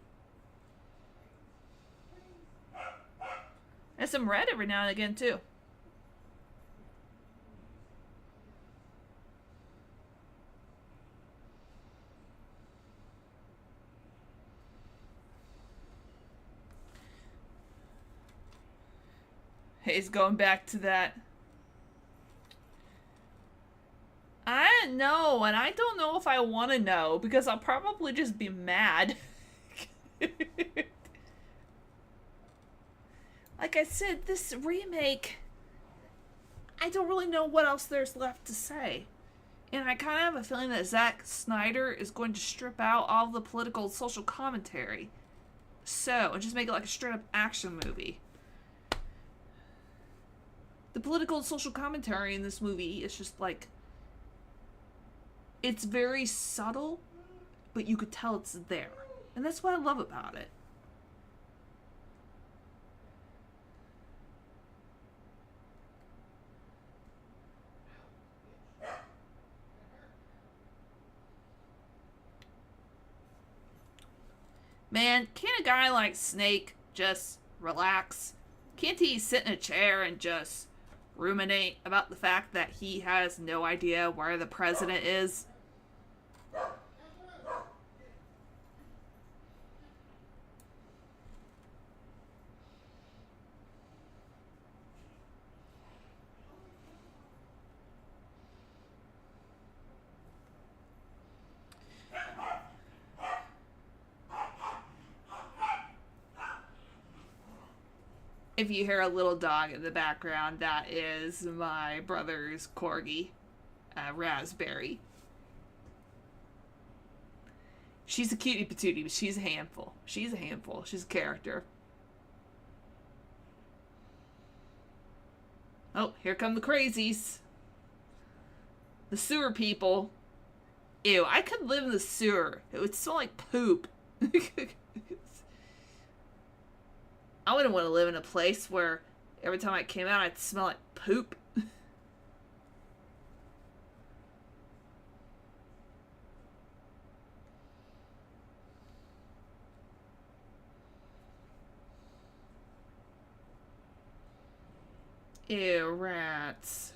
And some red every now and again too. He's going back to that. I don't know, and I don't know if I want to know, because I'll probably just be mad. Like I said, this remake, I don't really know what else there's left to say. And I kind of have a feeling that Zack Snyder is going to strip out all the political and social commentary. So, and just make it like a straight up action movie. The political and social commentary in this movie is just like, it's very subtle, but you could tell it's there. And that's what I love about it. Man, can't a guy like Snake just relax? Can't he sit in a chair and just ruminate about the fact that he has no idea where the president is? If you hear a little dog in the background, that is my brother's corgi, Raspberry. She's a cutie patootie, but she's a handful. She's a handful. She's a character. Oh, here come the crazies. The sewer people. Ew, I could live in the sewer. It would smell like poop. I wouldn't want to live in a place where every time I came out, I'd smell like poop. Ew, rats.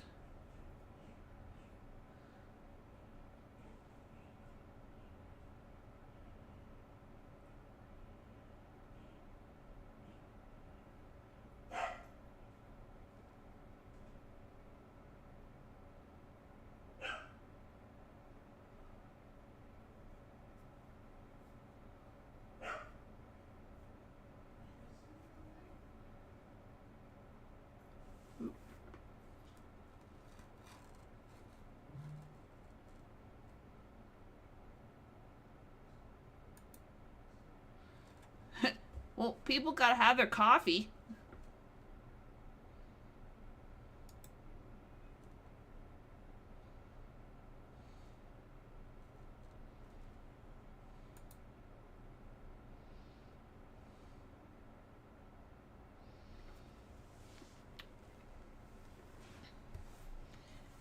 Well, people gotta have their coffee.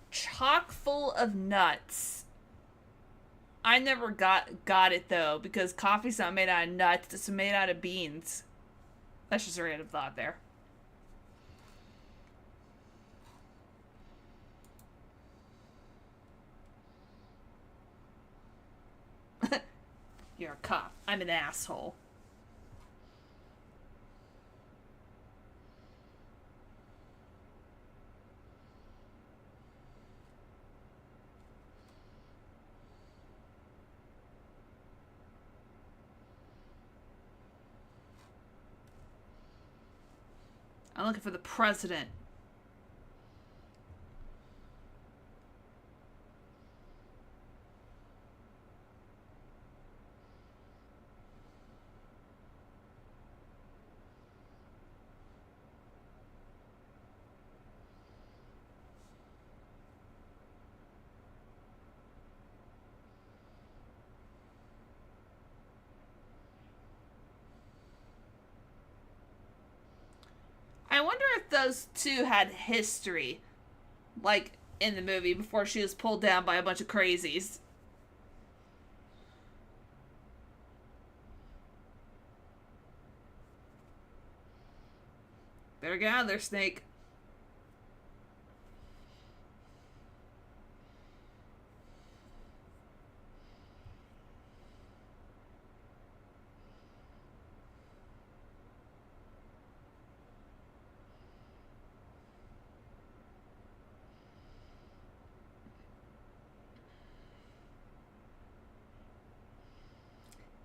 Chock full of nuts. I never got it though, because coffee's not made out of nuts, it's made out of beans. That's just a random thought there. You're a cop. I'm an asshole. I'm looking for the president. wonder if those two had history, like in the movie, before she was pulled down by a bunch of crazies. Better get out of there, Snake.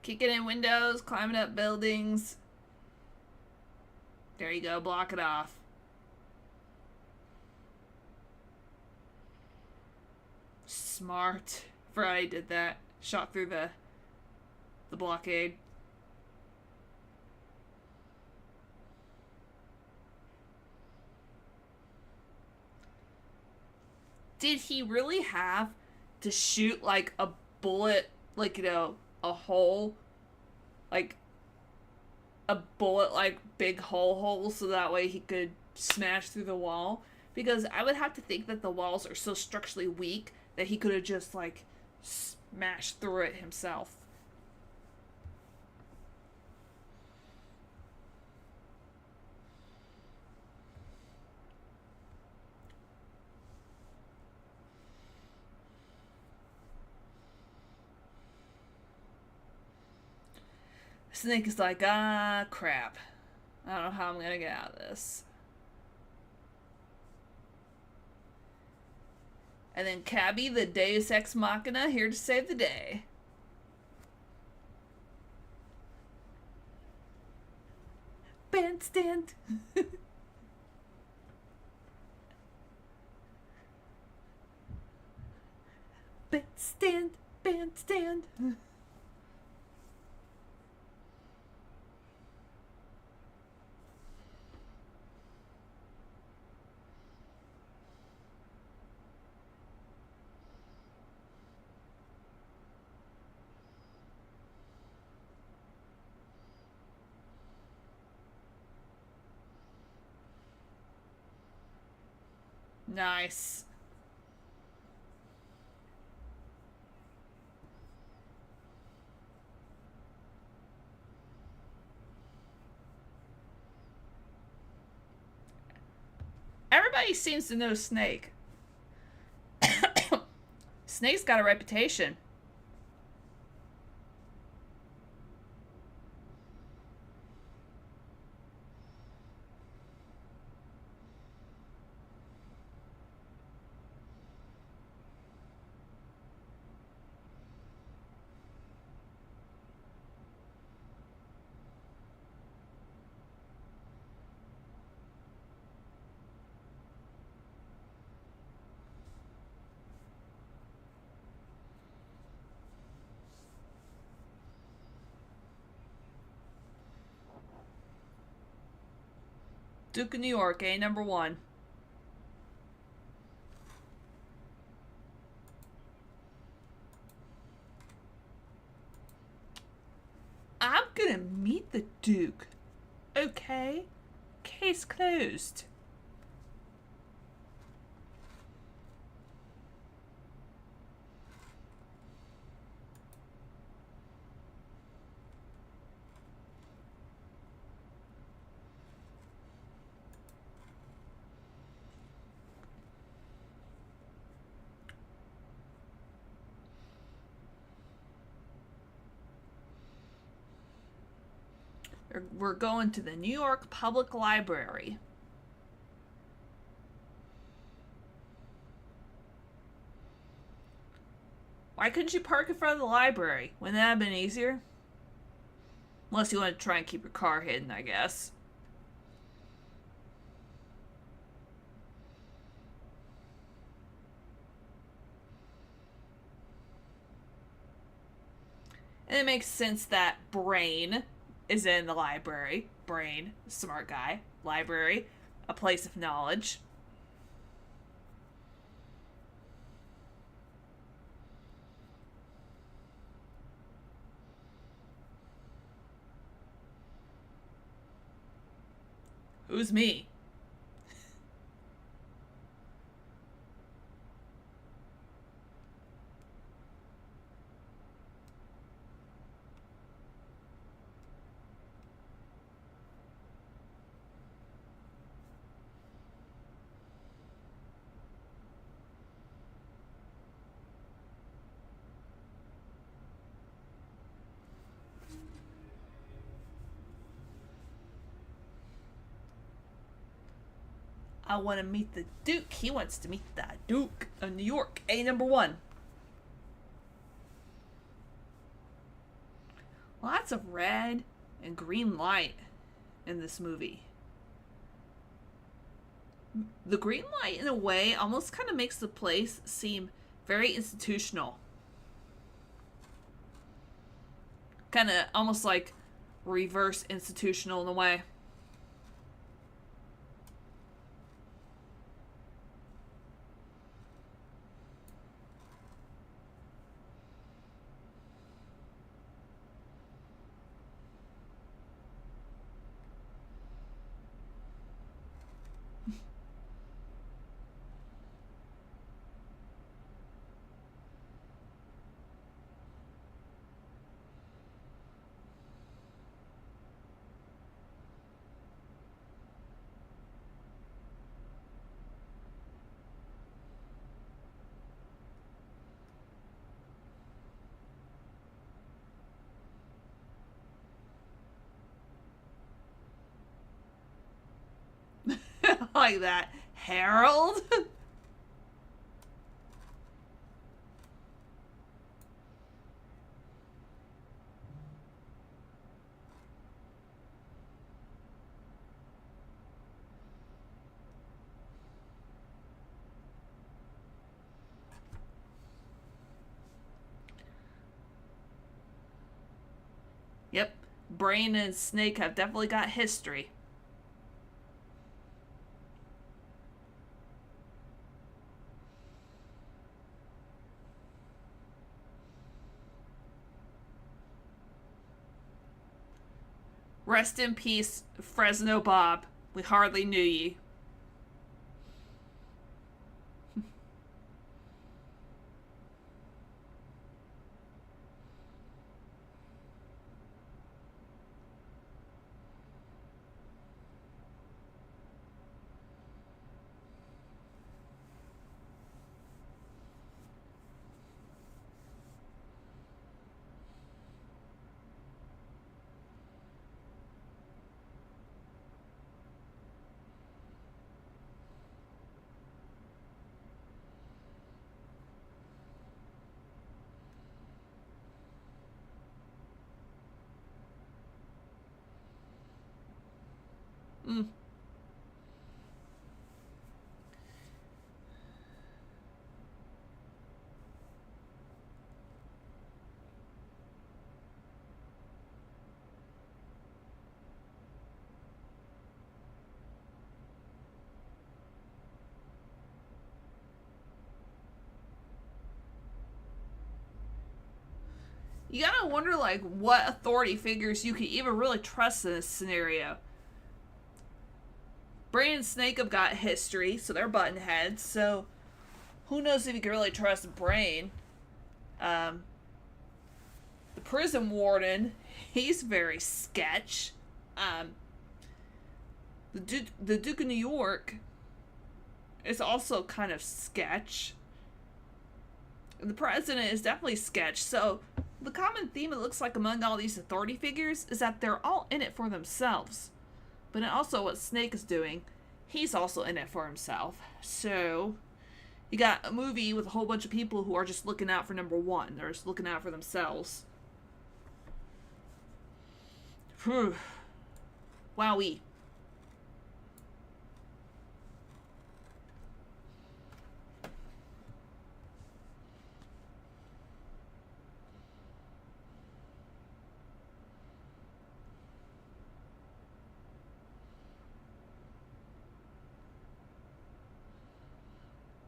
Kicking in windows, climbing up buildings. There you go, block it off. Smart. Friday did that. Shot through the blockade. Did he really have to shoot like a bullet, like, you know, a hole, like a bullet, like big hole, so that way he could smash through the wall? Because I would have to think that the walls are so structurally weak that he could have just like smashed through it himself. Snake is like, ah, crap. I don't know how I'm gonna get out of this. And then Cabby, the Deus Ex Machina, here to save the day. Bandstand. Bandstand, bandstand. Nice. Everybody seems to know Snake. Snake's got a reputation. Duke of New York, number 1. I'm gonna meet the Duke. Okay. Case closed. We're going to the New York Public Library. Why couldn't you park in front of the library? Wouldn't that have been easier? Unless you want to try and keep your car hidden, I guess. And it makes sense that Brain is in the library. Brain, smart guy. Library, a place of knowledge. Who's me? I want to meet the Duke. He wants to meet the Duke of New York. A number 1. Lots of red and green light in this movie. The green light, in a way, almost kind of makes the place seem very institutional. Kind of almost like reverse institutional in a way. Like that. Harold? Yep. Brain and Snake have definitely got history. Rest in peace, Fresno Bob. We hardly knew ye. Mm. You gotta wonder, like, what authority figures you could even really trust in this scenario. Brain and Snake have got history, so they're button heads, so who knows if you can really trust Brain. The prison warden, he's very sketch. The Duke of New York is also kind of sketch. The president is definitely sketch, so the common theme, it looks like, among all these authority figures is that they're all in it for themselves. But also what Snake is doing, he's also in it for himself. So you got a movie with a whole bunch of people who are just looking out for number 1. They're just looking out for themselves. Whew. Wowee.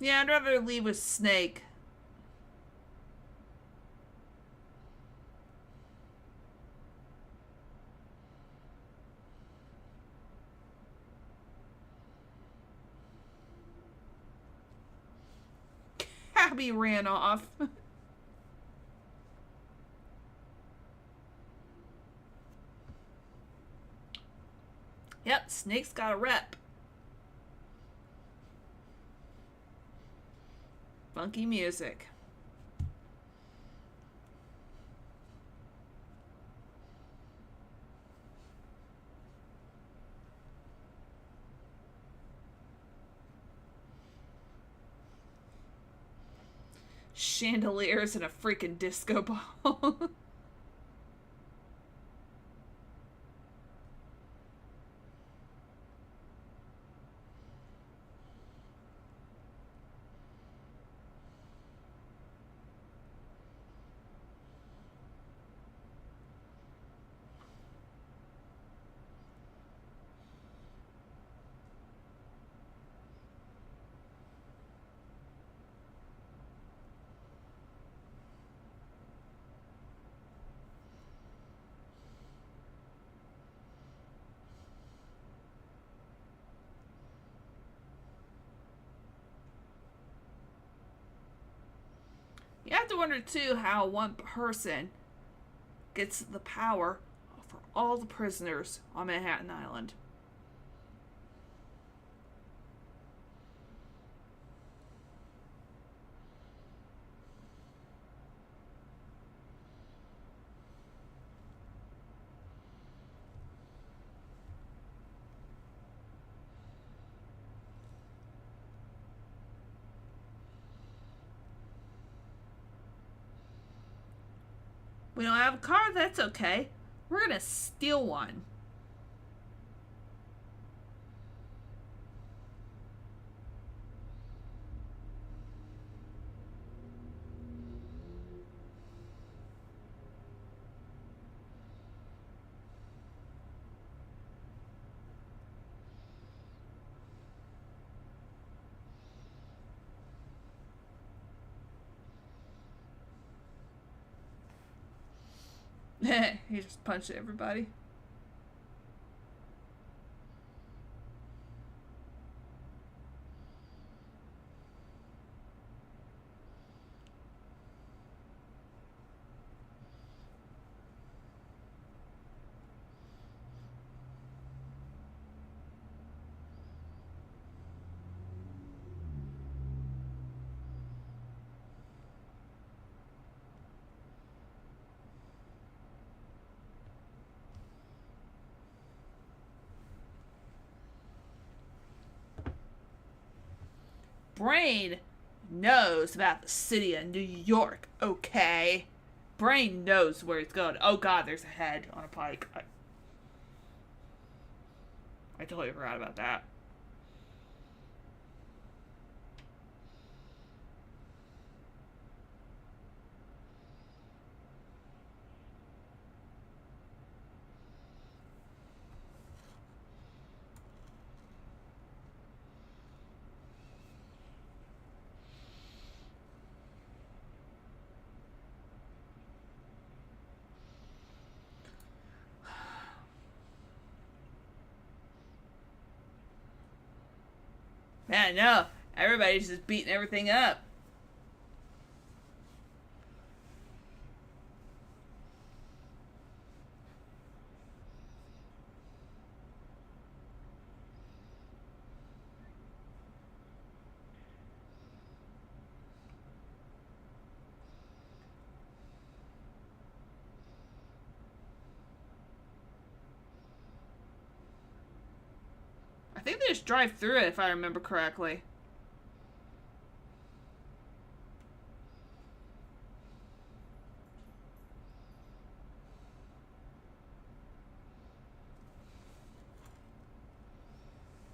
Yeah, I'd rather leave with Snake. Cabby ran off. Yep, Snake's got a rep. Funky music. chandeliers and a freaking disco ball. You have to wonder, too, how one person gets the power for all the prisoners on Manhattan Island. We don't have a car, that's okay. We're gonna steal one. He just punched everybody. Brain knows about the city of New York, okay? Brain knows where it's going. Oh god, there's a head on a pike. I totally forgot about that. Man, no. Everybody's just beating everything up. I think they just drive through it, if I remember correctly.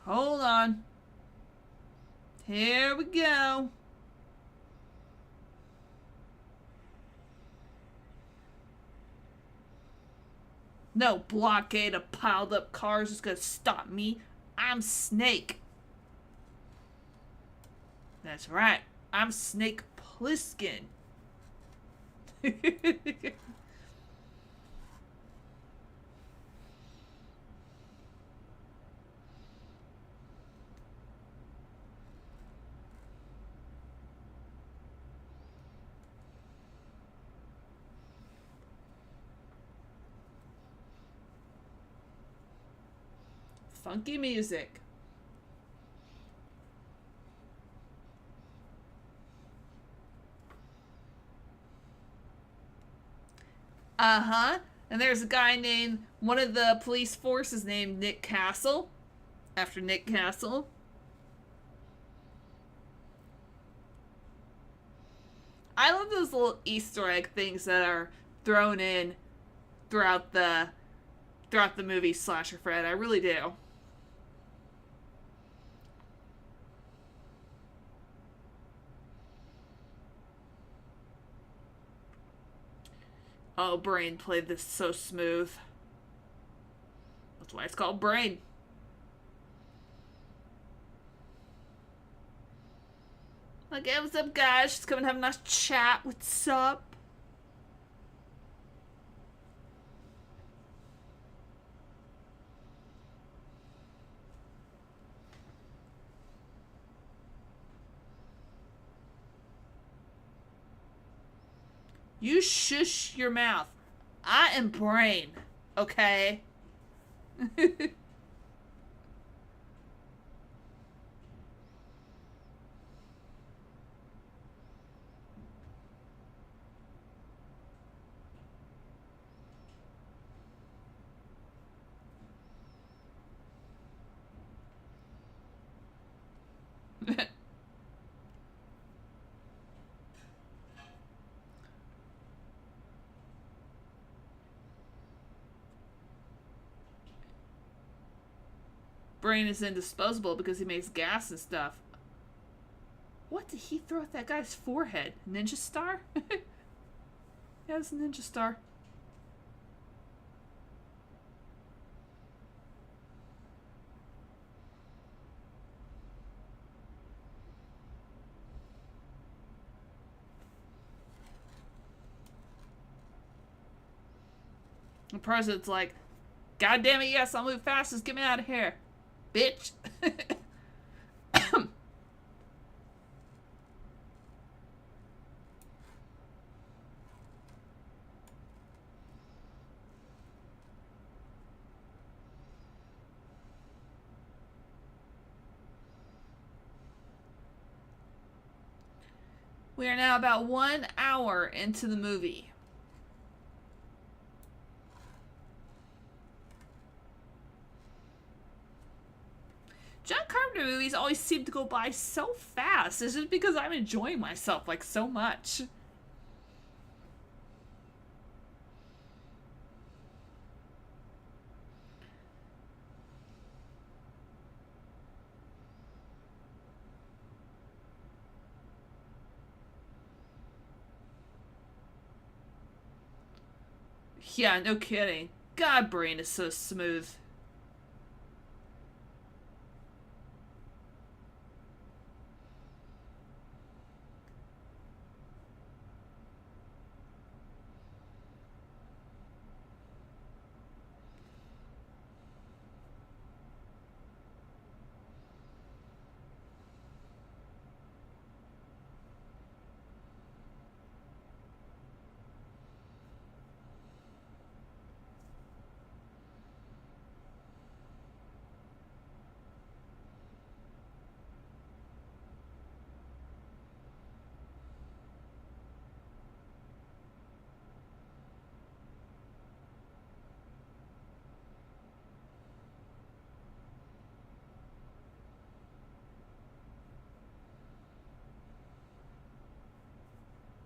Hold on. Here we go. No blockade of piled up cars is gonna stop me. I'm Snake. That's right. I'm Snake Plissken. Funky music. Uh-huh. And there's a guy named, one of the police forces named Nick Castle. After Nick Castle. I love those little Easter egg things that are thrown in throughout the movie Slasher Fred. I really do. Oh, Brain played this so smooth. That's why it's called Brain. Like, hey, what's up, guys? Just come and have a nice chat. What's up? You shush your mouth. I am Brain, okay? Brain is indisposable because he makes gas and stuff. What did he throw at that guy's forehead? Ninja star? Yeah, it's a ninja star. The president's like, God damn it, yes, I'll move fastest. Get me out of here, bitch. We are now about 1 hour into the movie. John Carpenter movies always seem to go by so fast. It's just because I'm enjoying myself like so much. Yeah, no kidding. God, Brain is so smooth.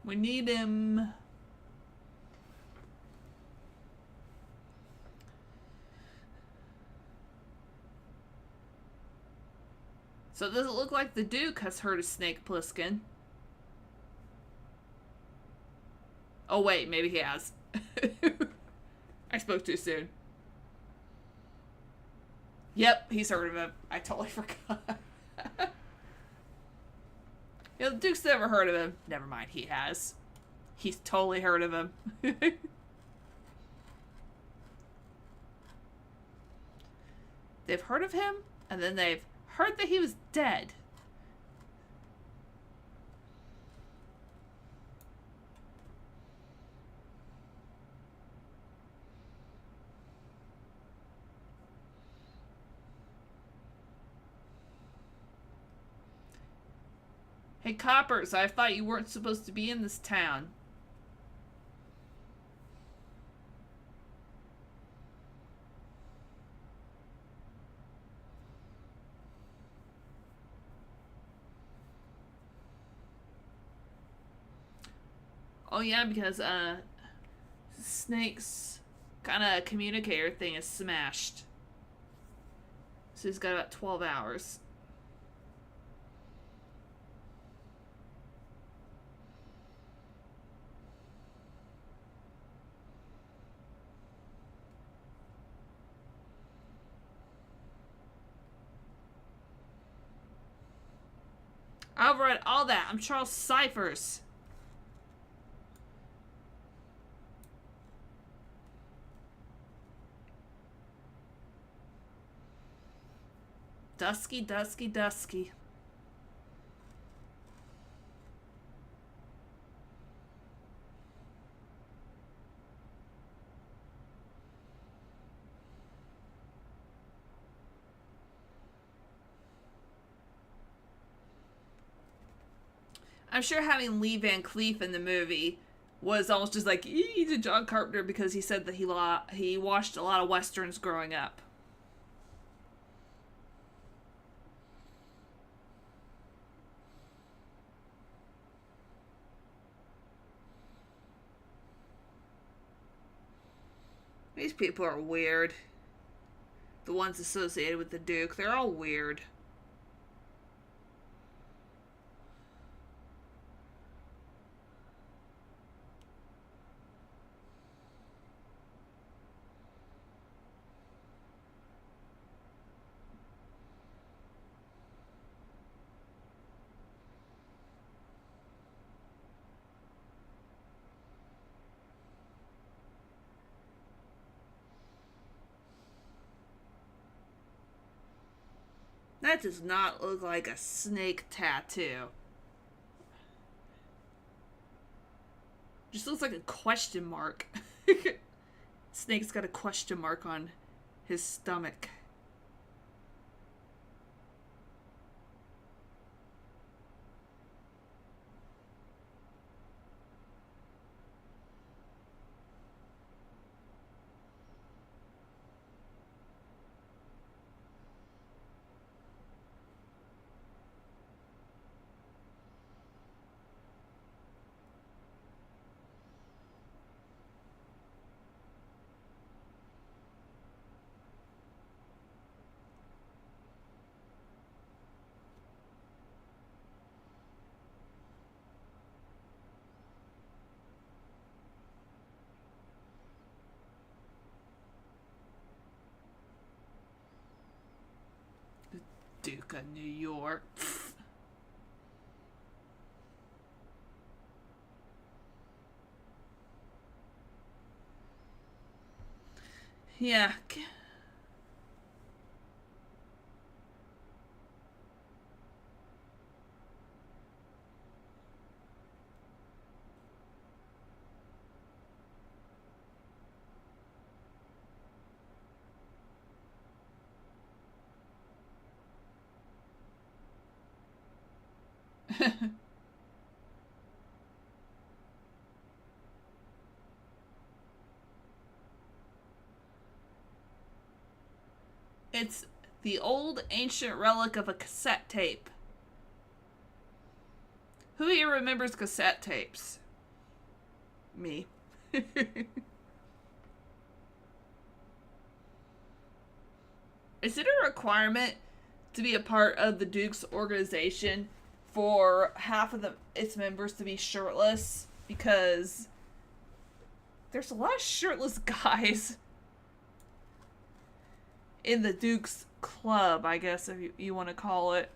We need him. So does it look like the Duke has heard of Snake Plissken? Oh wait, maybe he has. I spoke too soon. Yep, he's heard of him. I totally forgot. Yeah, the Duke's never heard of him. Never mind, he has. He's totally heard of him. They've heard of him, and then they've heard that he was dead. Hey, Coppers, I thought you weren't supposed to be in this town. Oh yeah, because Snake's kind of communicator thing is smashed. So he's got about 12 hours. I've read all that. I'm Charles Cyphers. Dusky, dusky, dusky. I'm sure having Lee Van Cleef in the movie was almost just like, he's a John Carpenter, because he said that he watched a lot of westerns growing up. These people are weird. The ones associated with the Duke, they're all weird. That does not look like a snake tattoo. Just looks like a question mark. Snake's got a question mark on his stomach. Duke of New York. Yeah. It's the old ancient relic of a cassette tape. Who here remembers cassette tapes? Me. Is it a requirement to be a part of the Duke's organization for half of its members to be shirtless? Because there's a lot of shirtless guys in the Duke's club, I guess, if you want to call it.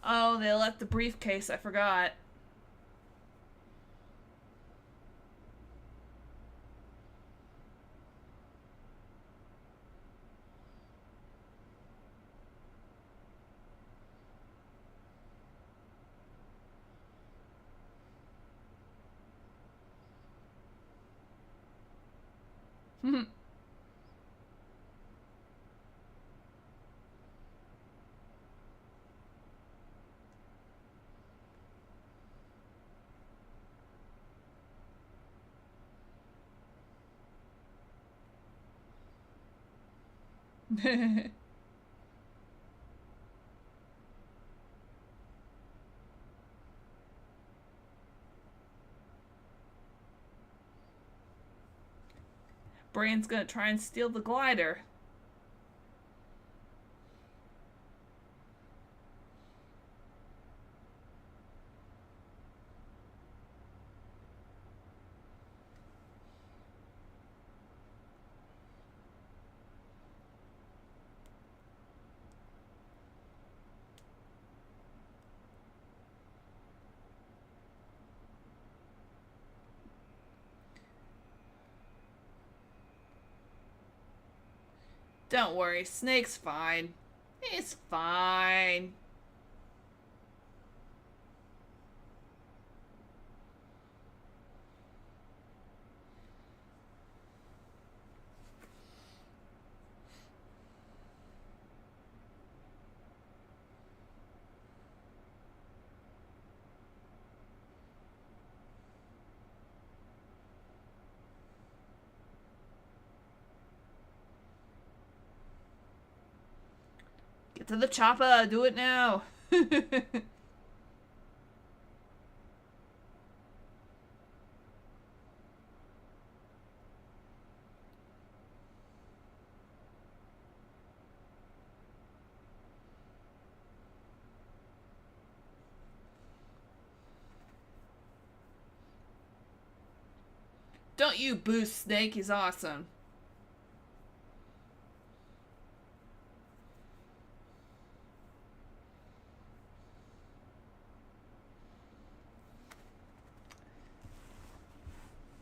Oh, they left the briefcase. I forgot. Brain's gonna try and steal the glider. Don't worry, Snake's fine. He's fine. Get to the chopper. Do it now. Don't you boost Snake. He's awesome.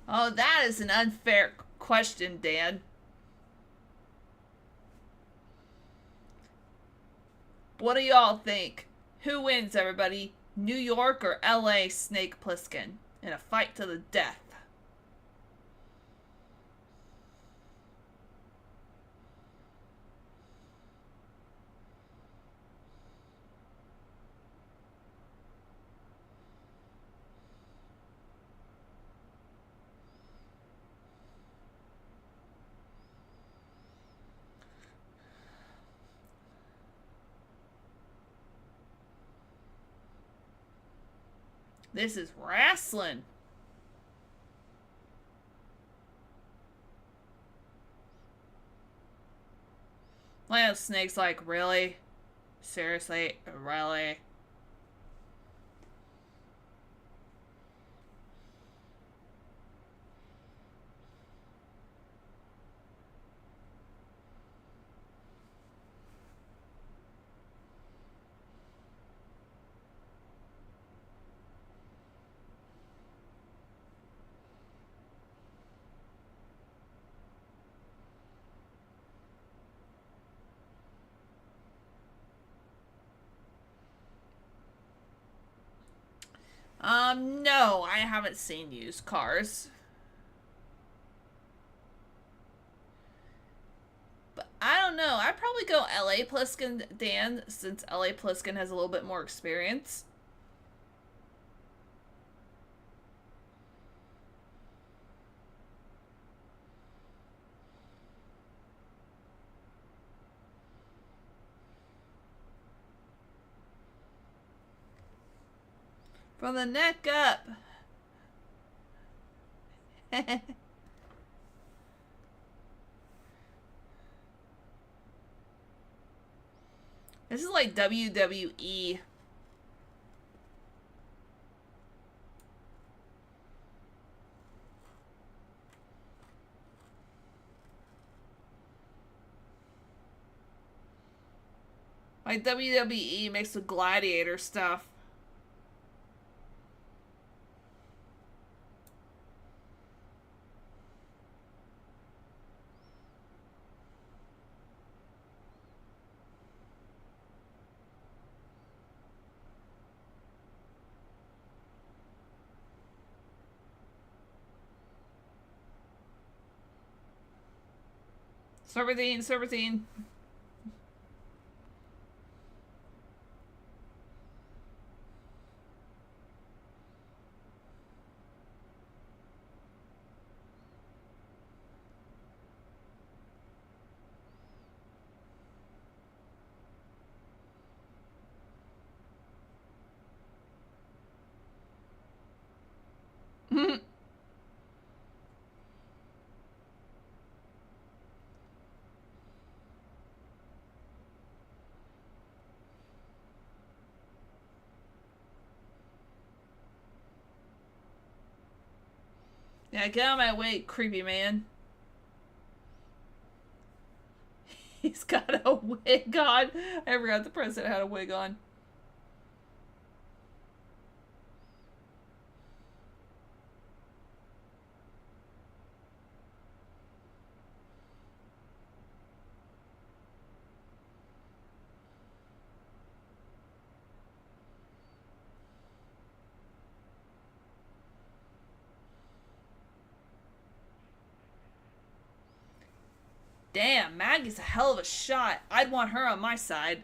Oh, that is an unfair question, Dan. What do y'all think? Who wins, everybody? New York or LA Snake Plissken in a fight to the death? This is wrestling. Well, Snake's like, really? Seriously? Really? No, I haven't seen used cars. But I don't know. I'd probably go LA Pliskin, Dan, since LA Pliskin has a little bit more experience. From the neck up. This is like WWE. Like WWE makes with gladiator stuff. Serpentine, serpentine. Yeah, get out of my way, creepy man. He's got a wig on. I forgot the president had a wig on. Damn, Maggie's a hell of a shot. I'd want her on my side.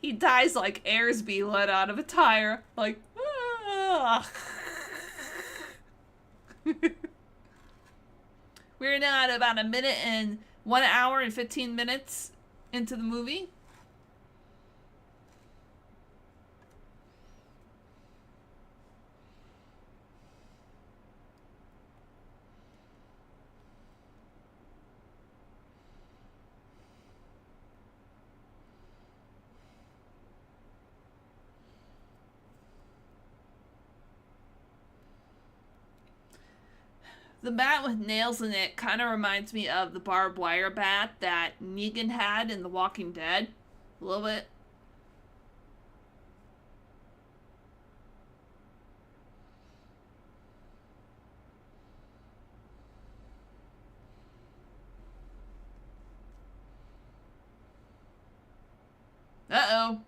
He dies like Airsby let out of a tire. Like, ah. We're now at about 1 hour and 15 minutes into the movie. The bat with nails in it kind of reminds me of the barbed wire bat that Negan had in The Walking Dead. A little bit. Uh-oh.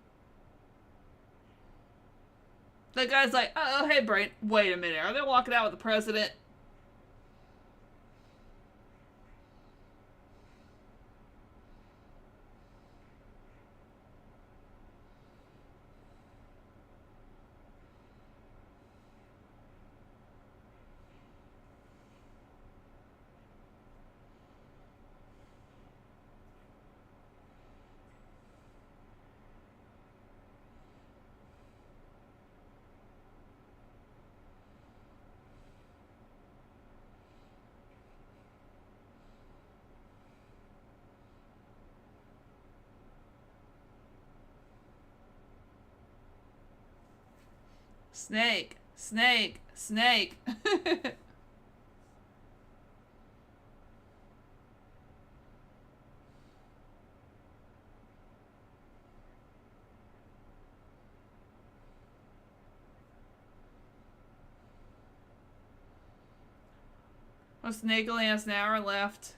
The guy's like, uh-oh, hey, Brain. Wait a minute. Are they walking out with the president? Snake. Snake. Snake. Well, Snake only has an hour left.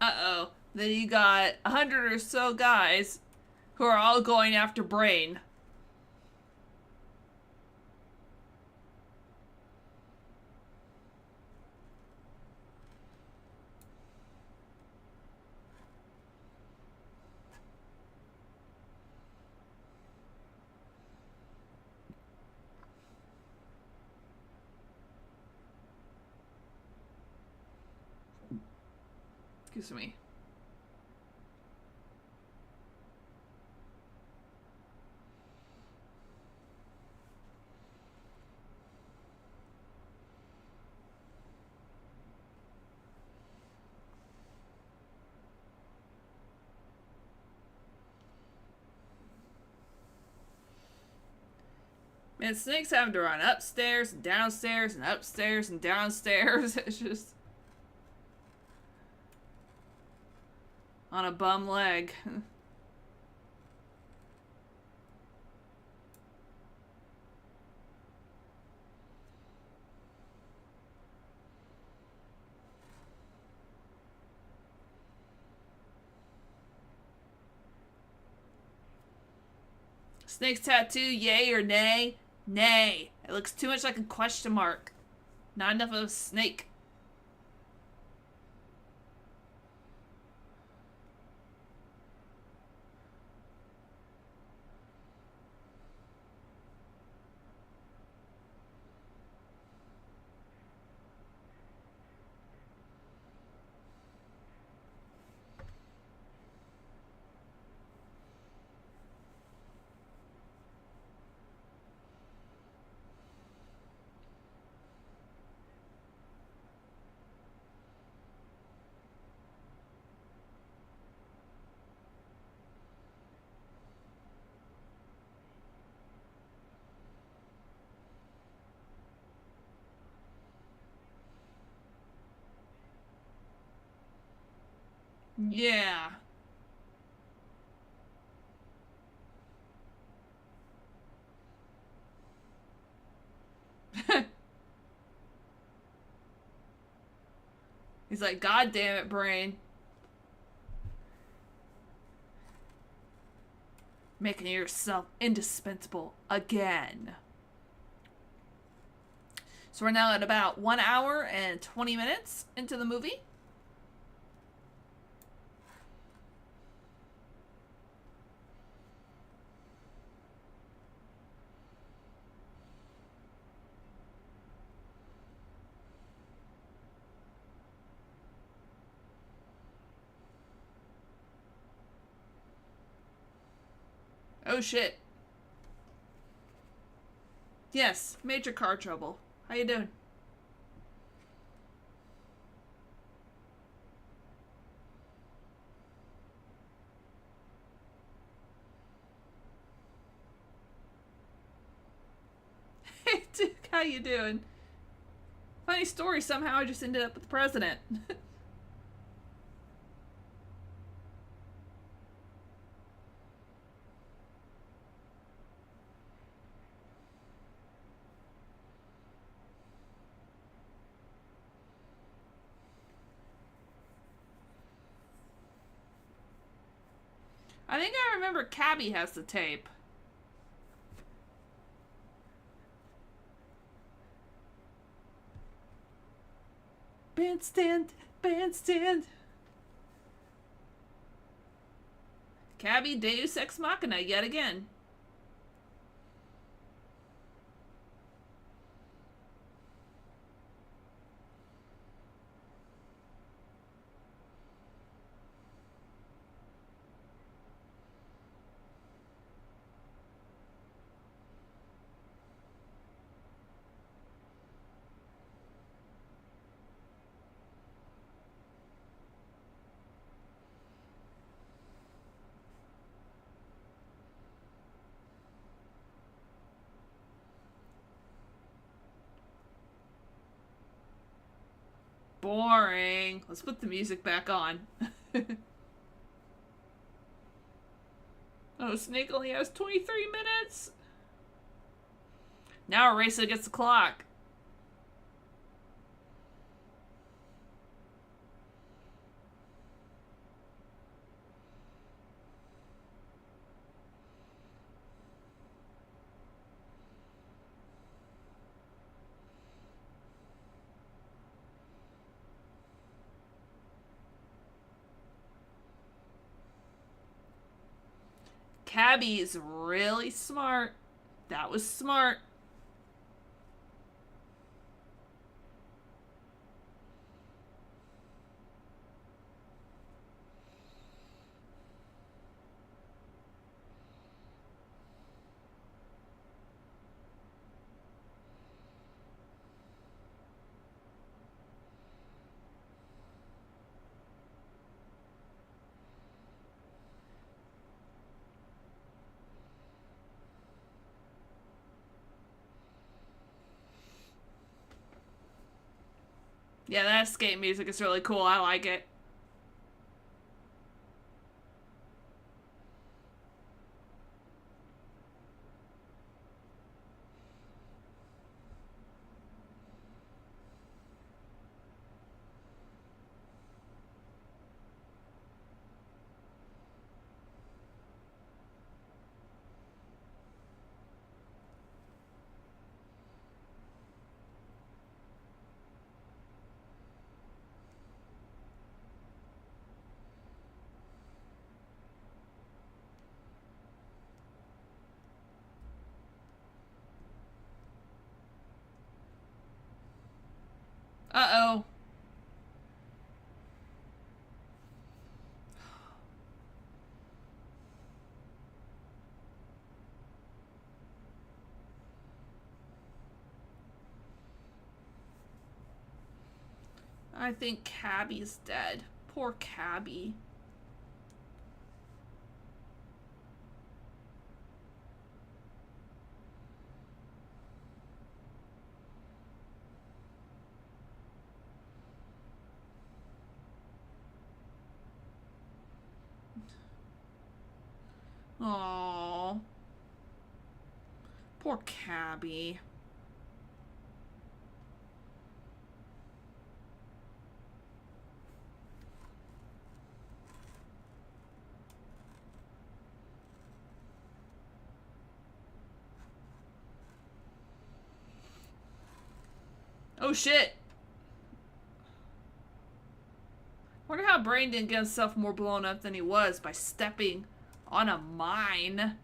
Uh-oh. Then you got 100 or so guys who are all going after Brain. Excuse me. Man, snakes having to run upstairs and downstairs and upstairs and downstairs. It's just on a bum leg. Snake's tattoo, yay or nay? Nay. It looks too much like a question mark. Not enough of a snake. Yeah. He's like, God damn it, brain. Making yourself indispensable again. So we're now at about 1 hour and 20 minutes into the movie. Oh shit. Yes, major car trouble. How you doing? Hey Duke, how you doing? Funny story, somehow I just ended up with the president. I think I remember Cabby has the tape. Bandstand, bandstand. Cabby Deus Ex Machina yet again. Boring. Let's put the music back on. Oh, Snake only has 23 minutes. Now we're racing against the clock. Cabby is really smart. That was smart. Yeah, that escape music is really cool. I like it. Uh-oh. I think Cabby's dead. Poor Cabby. Aww. Poor Cabby. Oh shit. Wonder how Brain didn't get himself more blown up than he was by stepping on a mine.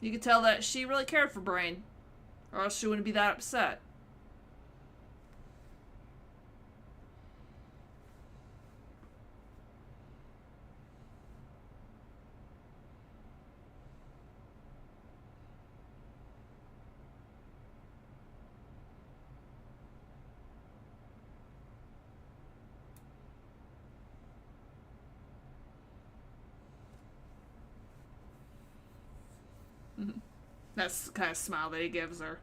You could tell that she really cared for Brain, or else she wouldn't be that upset. That's the kind of smile that he gives her.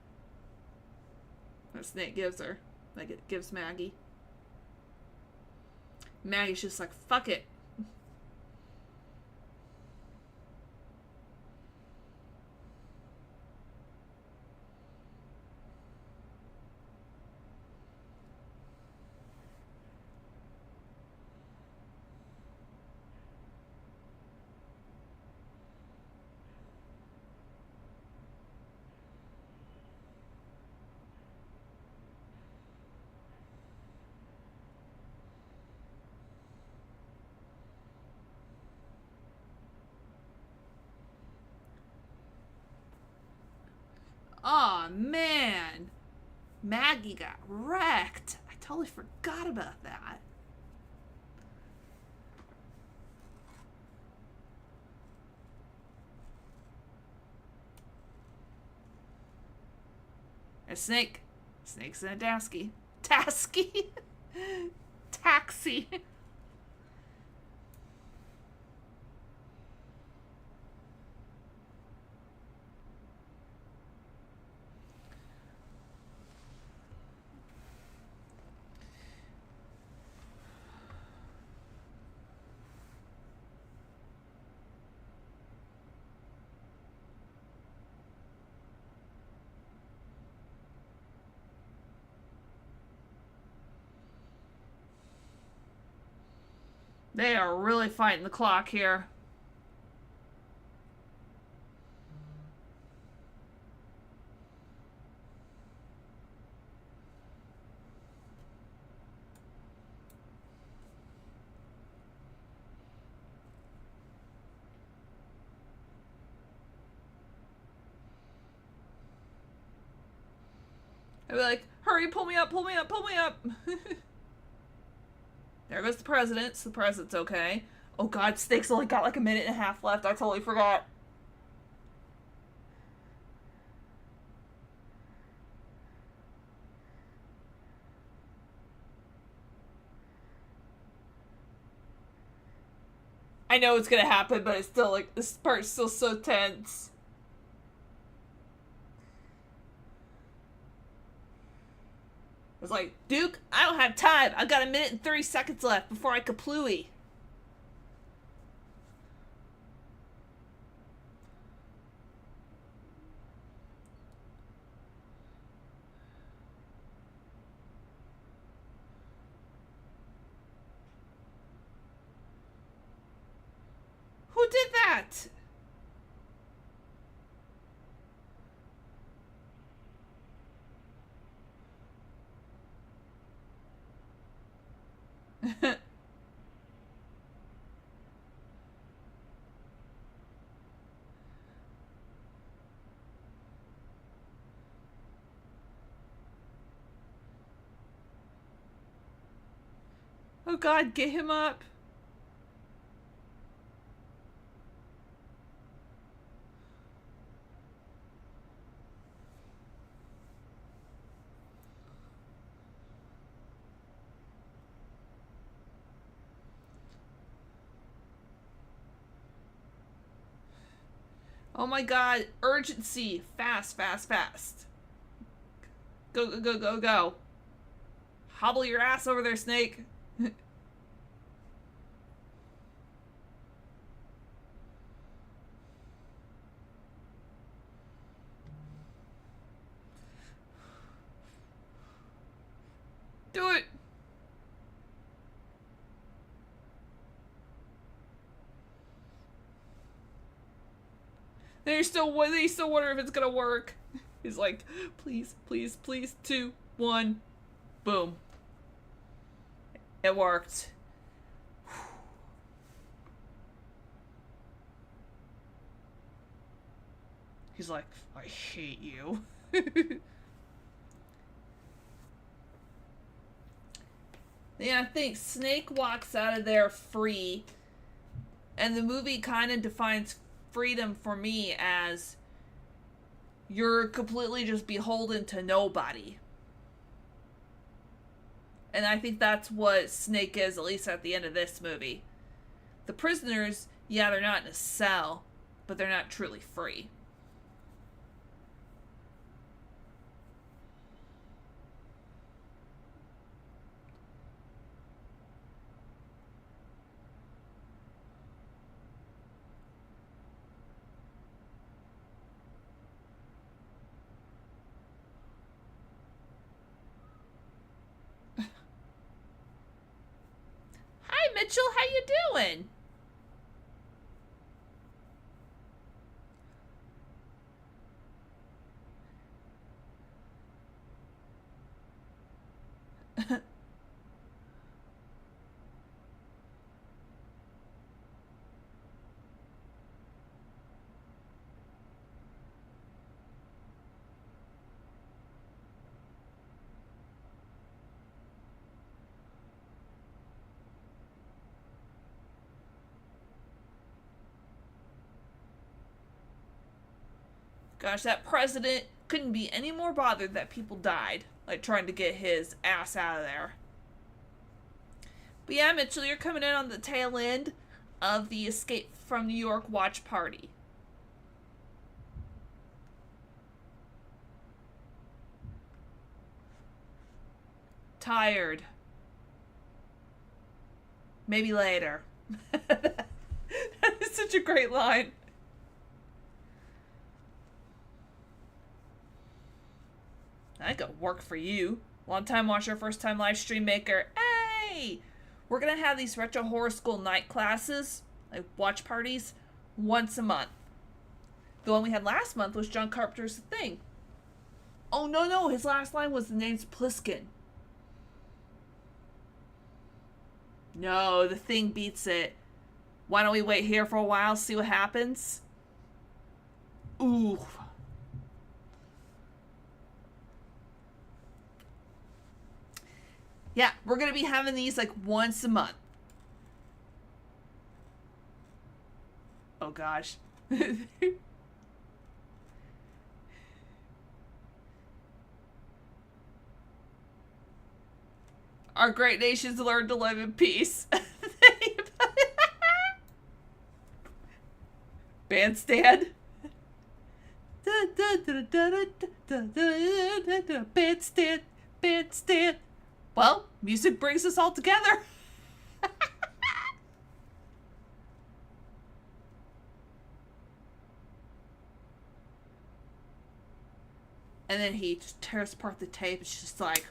That Snake gives her. Like it gives Maggie. Maggie's just like, fuck it. Aw, man. Maggie got wrecked. I totally forgot about that. A snake. Snake's in a dasky. Tasky? Taxi. They are really fighting the clock here. I'd be like, hurry, pull me up, pull me up, pull me up. There goes the president, so the president's okay. Oh god, Snake's only got like a minute and a half left. I totally forgot. I know it's gonna happen, but it's still like, this part's still so tense. It's like, Duke, I don't have time. I've got 1 minute and 30 seconds left before I kaplooey. Who did that? Oh God, get him up. Oh my God, urgency. Fast, fast, fast. Go, go, go, go, go. Hobble your ass over there, Snake. Do it. They still wonder if it's gonna work. He's like, please, please, please, 2, 1, boom. It worked. He's like, I hate you. Yeah, I think Snake walks out of there free, and the movie kind of defines freedom for me as you're completely just beholden to nobody. And I think that's what Snake is, at least at the end of this movie. The prisoners, yeah, they're not in a cell, but they're not truly free. Hi, Mitchell, how you doing? Gosh, that president couldn't be any more bothered that people died, like trying to get his ass out of there. But yeah, Mitchell, you're coming in on the tail end of the Escape from New York watch party. Tired. Maybe later. That is such a great line. I could work for you. Long time watcher, first time live stream maker. Hey! We're gonna have these retro horror school night classes, like watch parties, once a month. The one we had last month was John Carpenter's The Thing. Oh no, his last line was the name's Pliskin. No, The Thing beats it. Why don't we wait here for a while, see what happens? Ooh. Yeah, we're going to be having these like once a month. Oh gosh. Our great nations learn to live in peace. bandstand. Bandstand, bandstand. Well, music brings us all together. And then he just tears apart the tape. It's just like...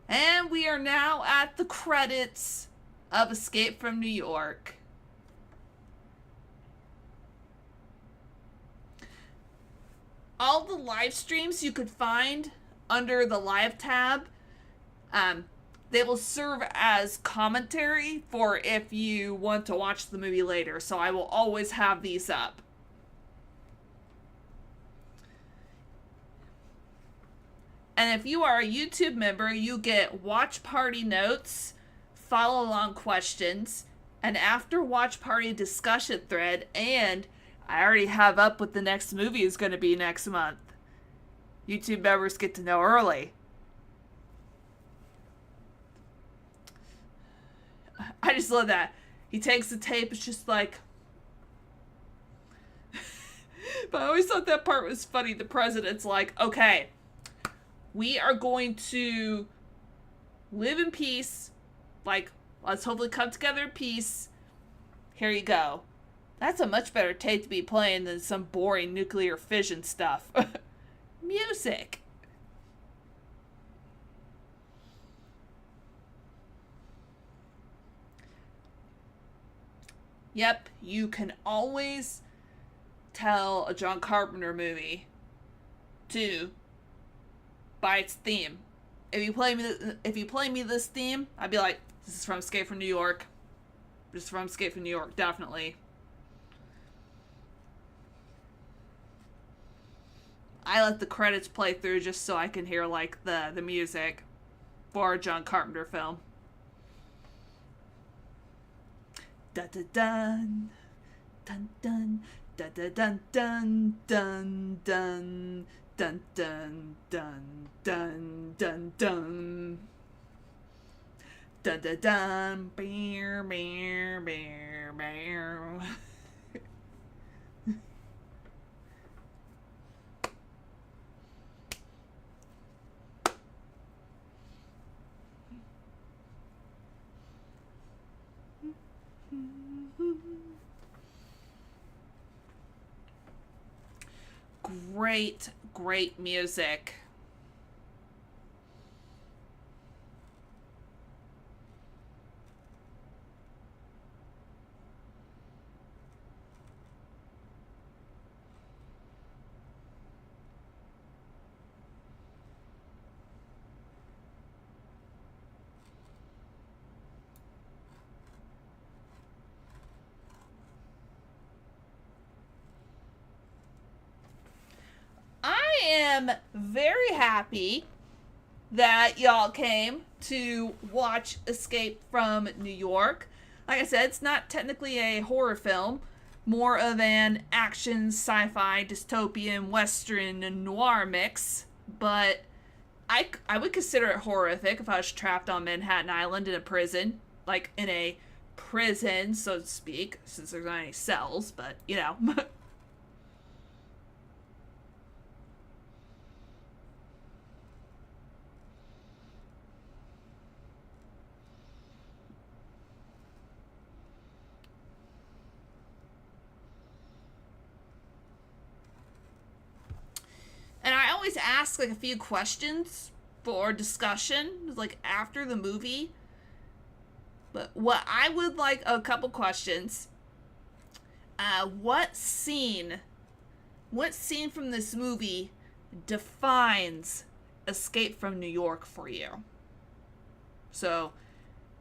And we are now at the credits of Escape from New York. All the live streams you could find under the live tab, they will serve as commentary for if you want to watch the movie later. So I will always have these up. And if you are a YouTube member, you get watch party notes, follow along questions, an after watch party discussion thread, and I already have up what the next movie is going to be next month. YouTube members get to know early. I just love that. He takes the tape, it's just like... But I always thought that part was funny. The president's like, okay, we are going to live in peace. Like, let's hopefully come together in peace. Here you go. That's a much better tape to be playing than some boring nuclear fission stuff. Music. Yep, you can always tell a John Carpenter movie too by its theme. If you play me this theme, I'd be like, this is from Escape from New York. This is from Escape from New York, definitely. I let the credits play through just so I can hear like the music for a John Carpenter film. Dun dun dun dun dun dun dun dun dun dun dun dun dun dun dun dun dun dun bear bear bear bear. Great music. I am very happy that y'all came to watch Escape from New York. Like I said, it's not technically a horror film, more of an action, sci-fi, dystopian, western, and noir mix, but I would consider it horrific if I was trapped on Manhattan Island in a prison, like in a prison, so to speak, since there's not any cells, but, you know. And I always ask like a few questions for discussion, like after the movie. But what I would like a couple questions. What scene from this movie defines Escape from New York for you? So,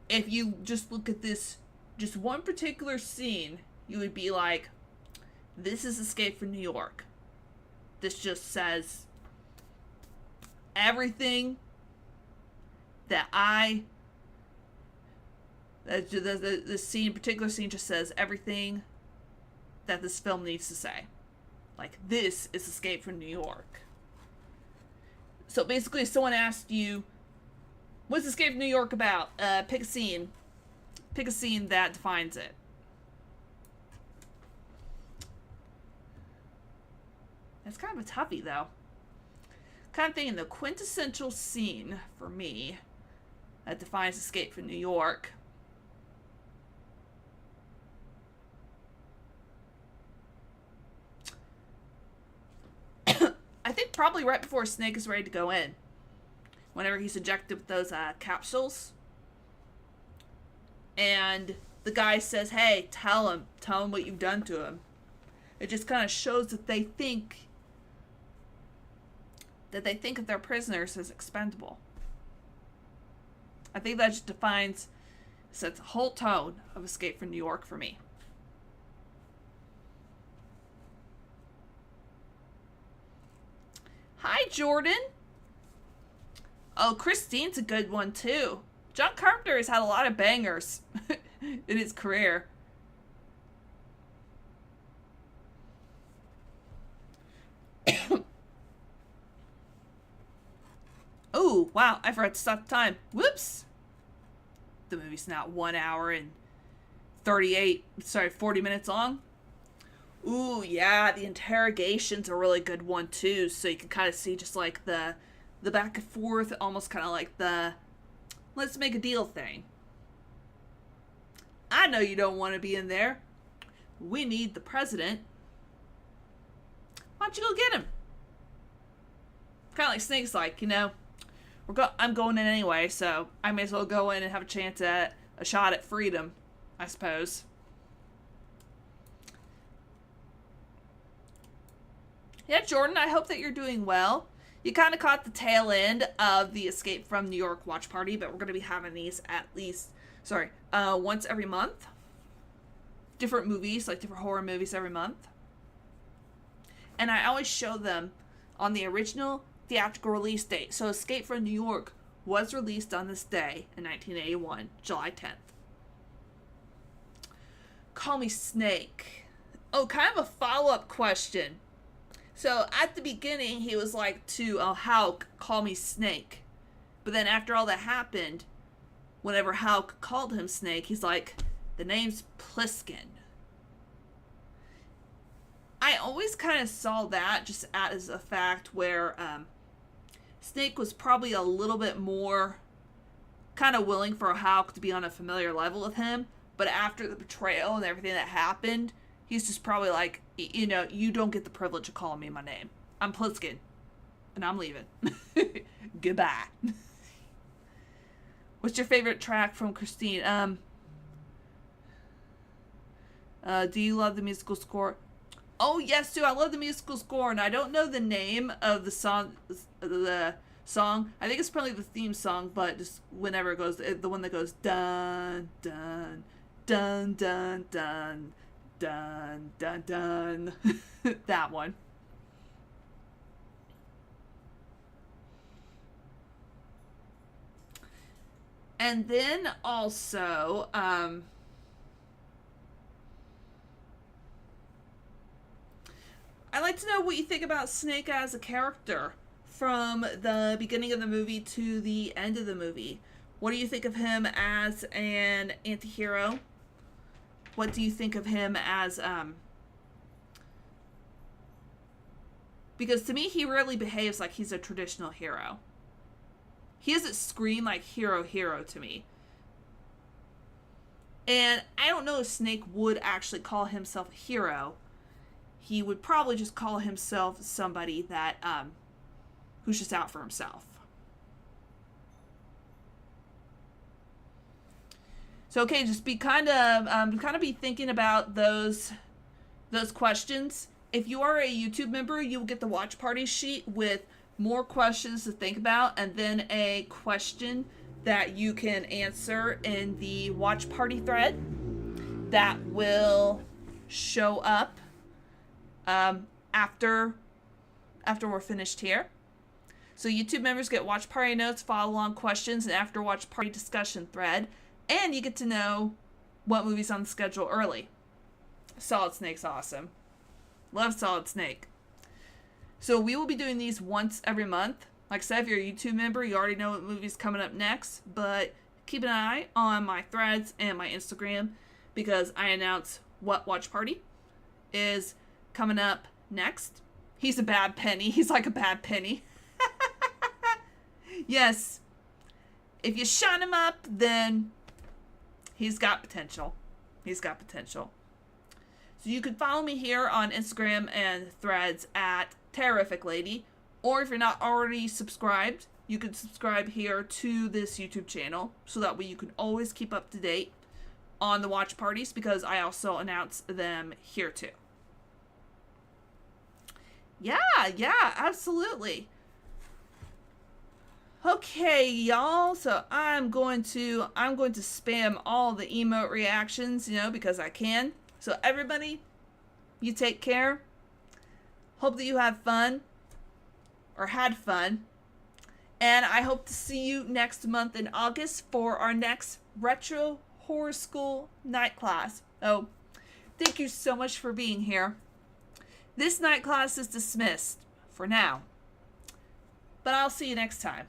if you just look at this, just one particular scene, you would be like, this is Escape from New York. This just says everything that the scene, particular scene just says everything that this film needs to say. Like, this is Escape from New York. So basically, if someone asked you, What's Escape from New York about? Pick a scene. Pick a scene that defines it. That's kind of a toughie, though. Kind of thinking the quintessential scene for me that defines Escape from New York. I think probably right before Snake is ready to go in. Whenever he's ejected with those capsules. And the guy says, hey, tell him what you've done to him. It just kind of shows that they think of their prisoners as expendable. I think that just sets the whole tone of Escape from New York for me. Hi, Jordan. Oh, Christine's a good one, too. John Carpenter has had a lot of bangers in his career. Oh, wow, I forgot to stop the time. Whoops. The movie's now 1 hour and 40 minutes long. Ooh, yeah, the interrogation's a really good one, too. So you can kind of see just like the back and forth, almost kind of like the let's make a deal thing. I know you don't want to be in there. We need the president. Why don't you go get him? Kind of like Snake's like, I'm going in anyway, so I may as well go in and have a chance at a shot at freedom, I suppose. Yeah, Jordan, I hope that you're doing well. You kind of caught the tail end of the Escape from New York watch party, but we're going to be having these once every month. Different movies, like different horror movies every month. And I always show them on the original theatrical release date. So Escape from New York was released on this day in 1981, July 10th. Call me Snake. Oh, kind of a follow-up question. So at the beginning, he was like to Houck, call me Snake. But then after all that happened, whenever Houck called him Snake, he's like, the name's Pliskin. I always kind of saw that just as a fact where Snake was probably a little bit more kind of willing for Houck to be on a familiar level with him. But after the betrayal and everything that happened, he's just probably like, you don't get the privilege of calling me my name. I'm Pliskin. And I'm leaving. Goodbye. What's your favorite track from Christine? Do you love the musical score? Oh, yes, too. I love the musical score. And I don't know the name of the song. I think it's probably the theme song, but just whenever it goes, the one that goes dun, dun, dun, dun, dun. Dun, dun, dun. That one. And then also, I'd like to know what you think about Snake as a character from the beginning of the movie to the end of the movie. What do you think of him as an anti-hero? What do you think of him as, because to me, he really behaves like he's a traditional hero. He doesn't scream like hero to me. And I don't know if Snake would actually call himself a hero. He would probably just call himself somebody that, who's just out for himself. So, okay, just be kind of be thinking about those questions. If you are a YouTube member, you will get the watch party sheet with more questions to think about, and then a question that you can answer in the watch party thread that will show up after we're finished here. So YouTube members get watch party notes, follow along questions, and after watch party discussion thread. And you get to know what movie's on the schedule early. Solid Snake's awesome. Love Solid Snake. So we will be doing these once every month. Like I said, if you're a YouTube member, you already know what movie's coming up next, but keep an eye on my threads and my Instagram because I announce what watch party is coming up next. He's a bad penny. He's like a bad penny. Yes. If you shine him up, then he's got potential. He's got potential. So you can follow me here on Instagram and threads at Terrific Lady. Or if you're not already subscribed, you can subscribe here to this YouTube channel. So that way you can always keep up to date on the watch parties because I also announce them here too. Yeah, absolutely. Okay, y'all. So I'm going to spam all the emote reactions, because I can. So everybody, you take care. Hope that you have fun or had fun. And I hope to see you next month in August for our next Retro Horror School night class. Oh, thank you so much for being here. This night class is dismissed for now. But I'll see you next time.